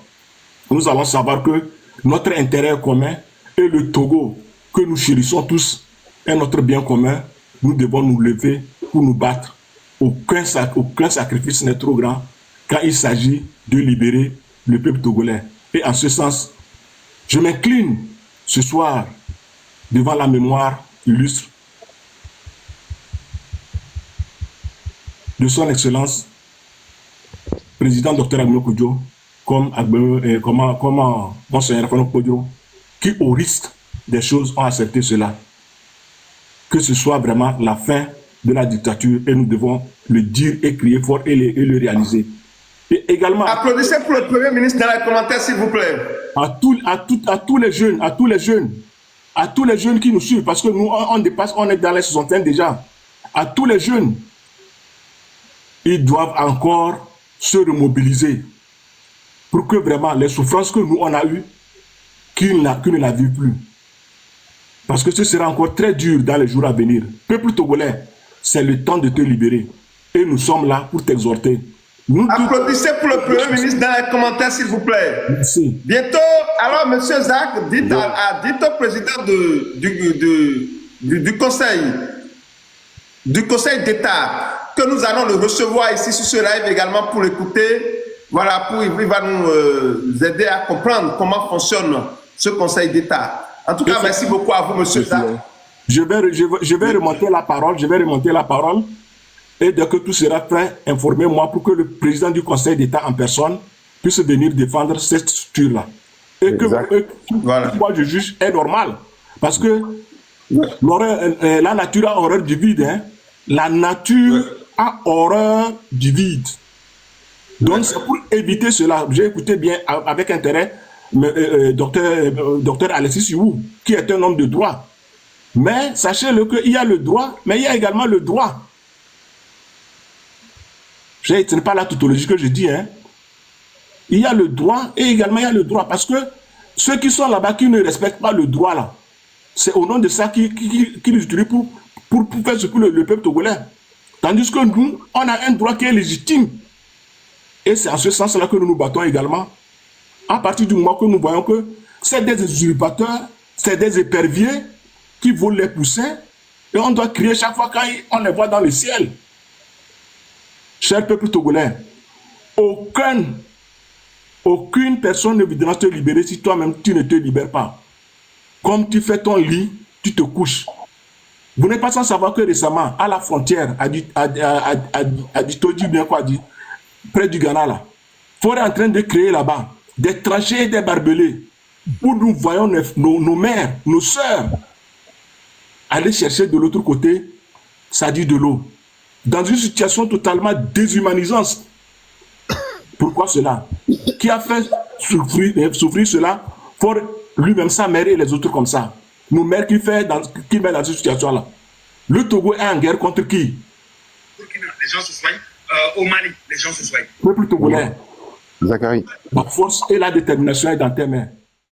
nous allons savoir que notre intérêt commun et le Togo que nous chérissons tous est notre bien commun. Nous devons nous lever pour nous battre. Aucun sacrifice n'est trop grand quand il s'agit de libérer le peuple togolais. Et en ce sens, je m'incline ce soir devant la mémoire illustre de son Excellence, président Dr Agno Kodjo, comme Monseigneur Fano Kodjo, qui au risque des choses ont accepté cela. Que ce soit vraiment la fin de la dictature et nous devons le dire et crier fort et le réaliser. Et également... Applaudissez pour le Premier ministre dans les commentaires, s'il vous plaît. À tous les jeunes qui nous suivent, parce que nous, on dépasse, on est dans les 60 déjà. À tous les jeunes, ils doivent encore se remobiliser pour que vraiment les souffrances que nous, on a eues, qu'ils ne la vivent plus. Parce que ce sera encore très dur dans les jours à venir. Peuple togolais, c'est le temps de te libérer. Et nous sommes là pour t'exhorter. Applaudissez pour le Premier ministre dans les commentaires, s'il vous plaît. Merci. Bientôt, alors, M. Zach, dites au président du Conseil d'État que nous allons le recevoir ici sur ce live également pour l'écouter. Voilà, il va nous aider à comprendre comment fonctionne ce Conseil d'État. En tout cas, merci beaucoup à vous, M. Zach. Je vais remonter la parole. Et dès que tout sera prêt, informez-moi pour que le président du Conseil d'État en personne puisse venir défendre cette structure-là. Et que moi je juge est normal. Parce que la nature a horreur du vide. Hein. La nature a horreur du vide. Donc c'est pour éviter cela. J'ai écouté bien avec intérêt docteur Alexis Siou, qui est un homme de droit. Mais sachez-le qu'il y a le droit, mais il y a également le droit. Ce n'est pas la tautologie que je dis. Hein. Il y a le droit et également il y a le droit. Parce que ceux qui sont là-bas, qui ne respectent pas le droit, là, c'est au nom de ça qu'ils utilisent pour faire ce que le peuple togolais. Tandis que nous, on a un droit qui est légitime. Et c'est en ce sens-là que nous nous battons également. À partir du moment que nous voyons que c'est des usurpateurs, c'est des éperviers qui volent les poussins, et on doit crier chaque fois quand on les voit dans le ciel. Cher peuple togolais, aucune personne ne viendra te libérer si toi-même tu ne te libères pas. Comme tu fais ton lit, tu te couches. Vous n'êtes pas sans savoir que récemment, à la frontière, à Ditoji, bien quoi dit, près du Ghana, là, il est en train de créer là-bas des tranchées et des barbelés où nous voyons nos mères, nos sœurs aller chercher de l'autre côté, ça dit de l'eau. Dans une situation totalement déshumanisante. Pourquoi cela? Qui a fait souffrir cela pour lui-même, sa mère et les autres comme ça? Nos mères qui mettent dans cette situation-là. Le Togo est en guerre contre qui? Les gens se soignent. Au Mali, les gens se soignent. Le peuple togolais. Zachary. La force et la détermination est dans tes mains.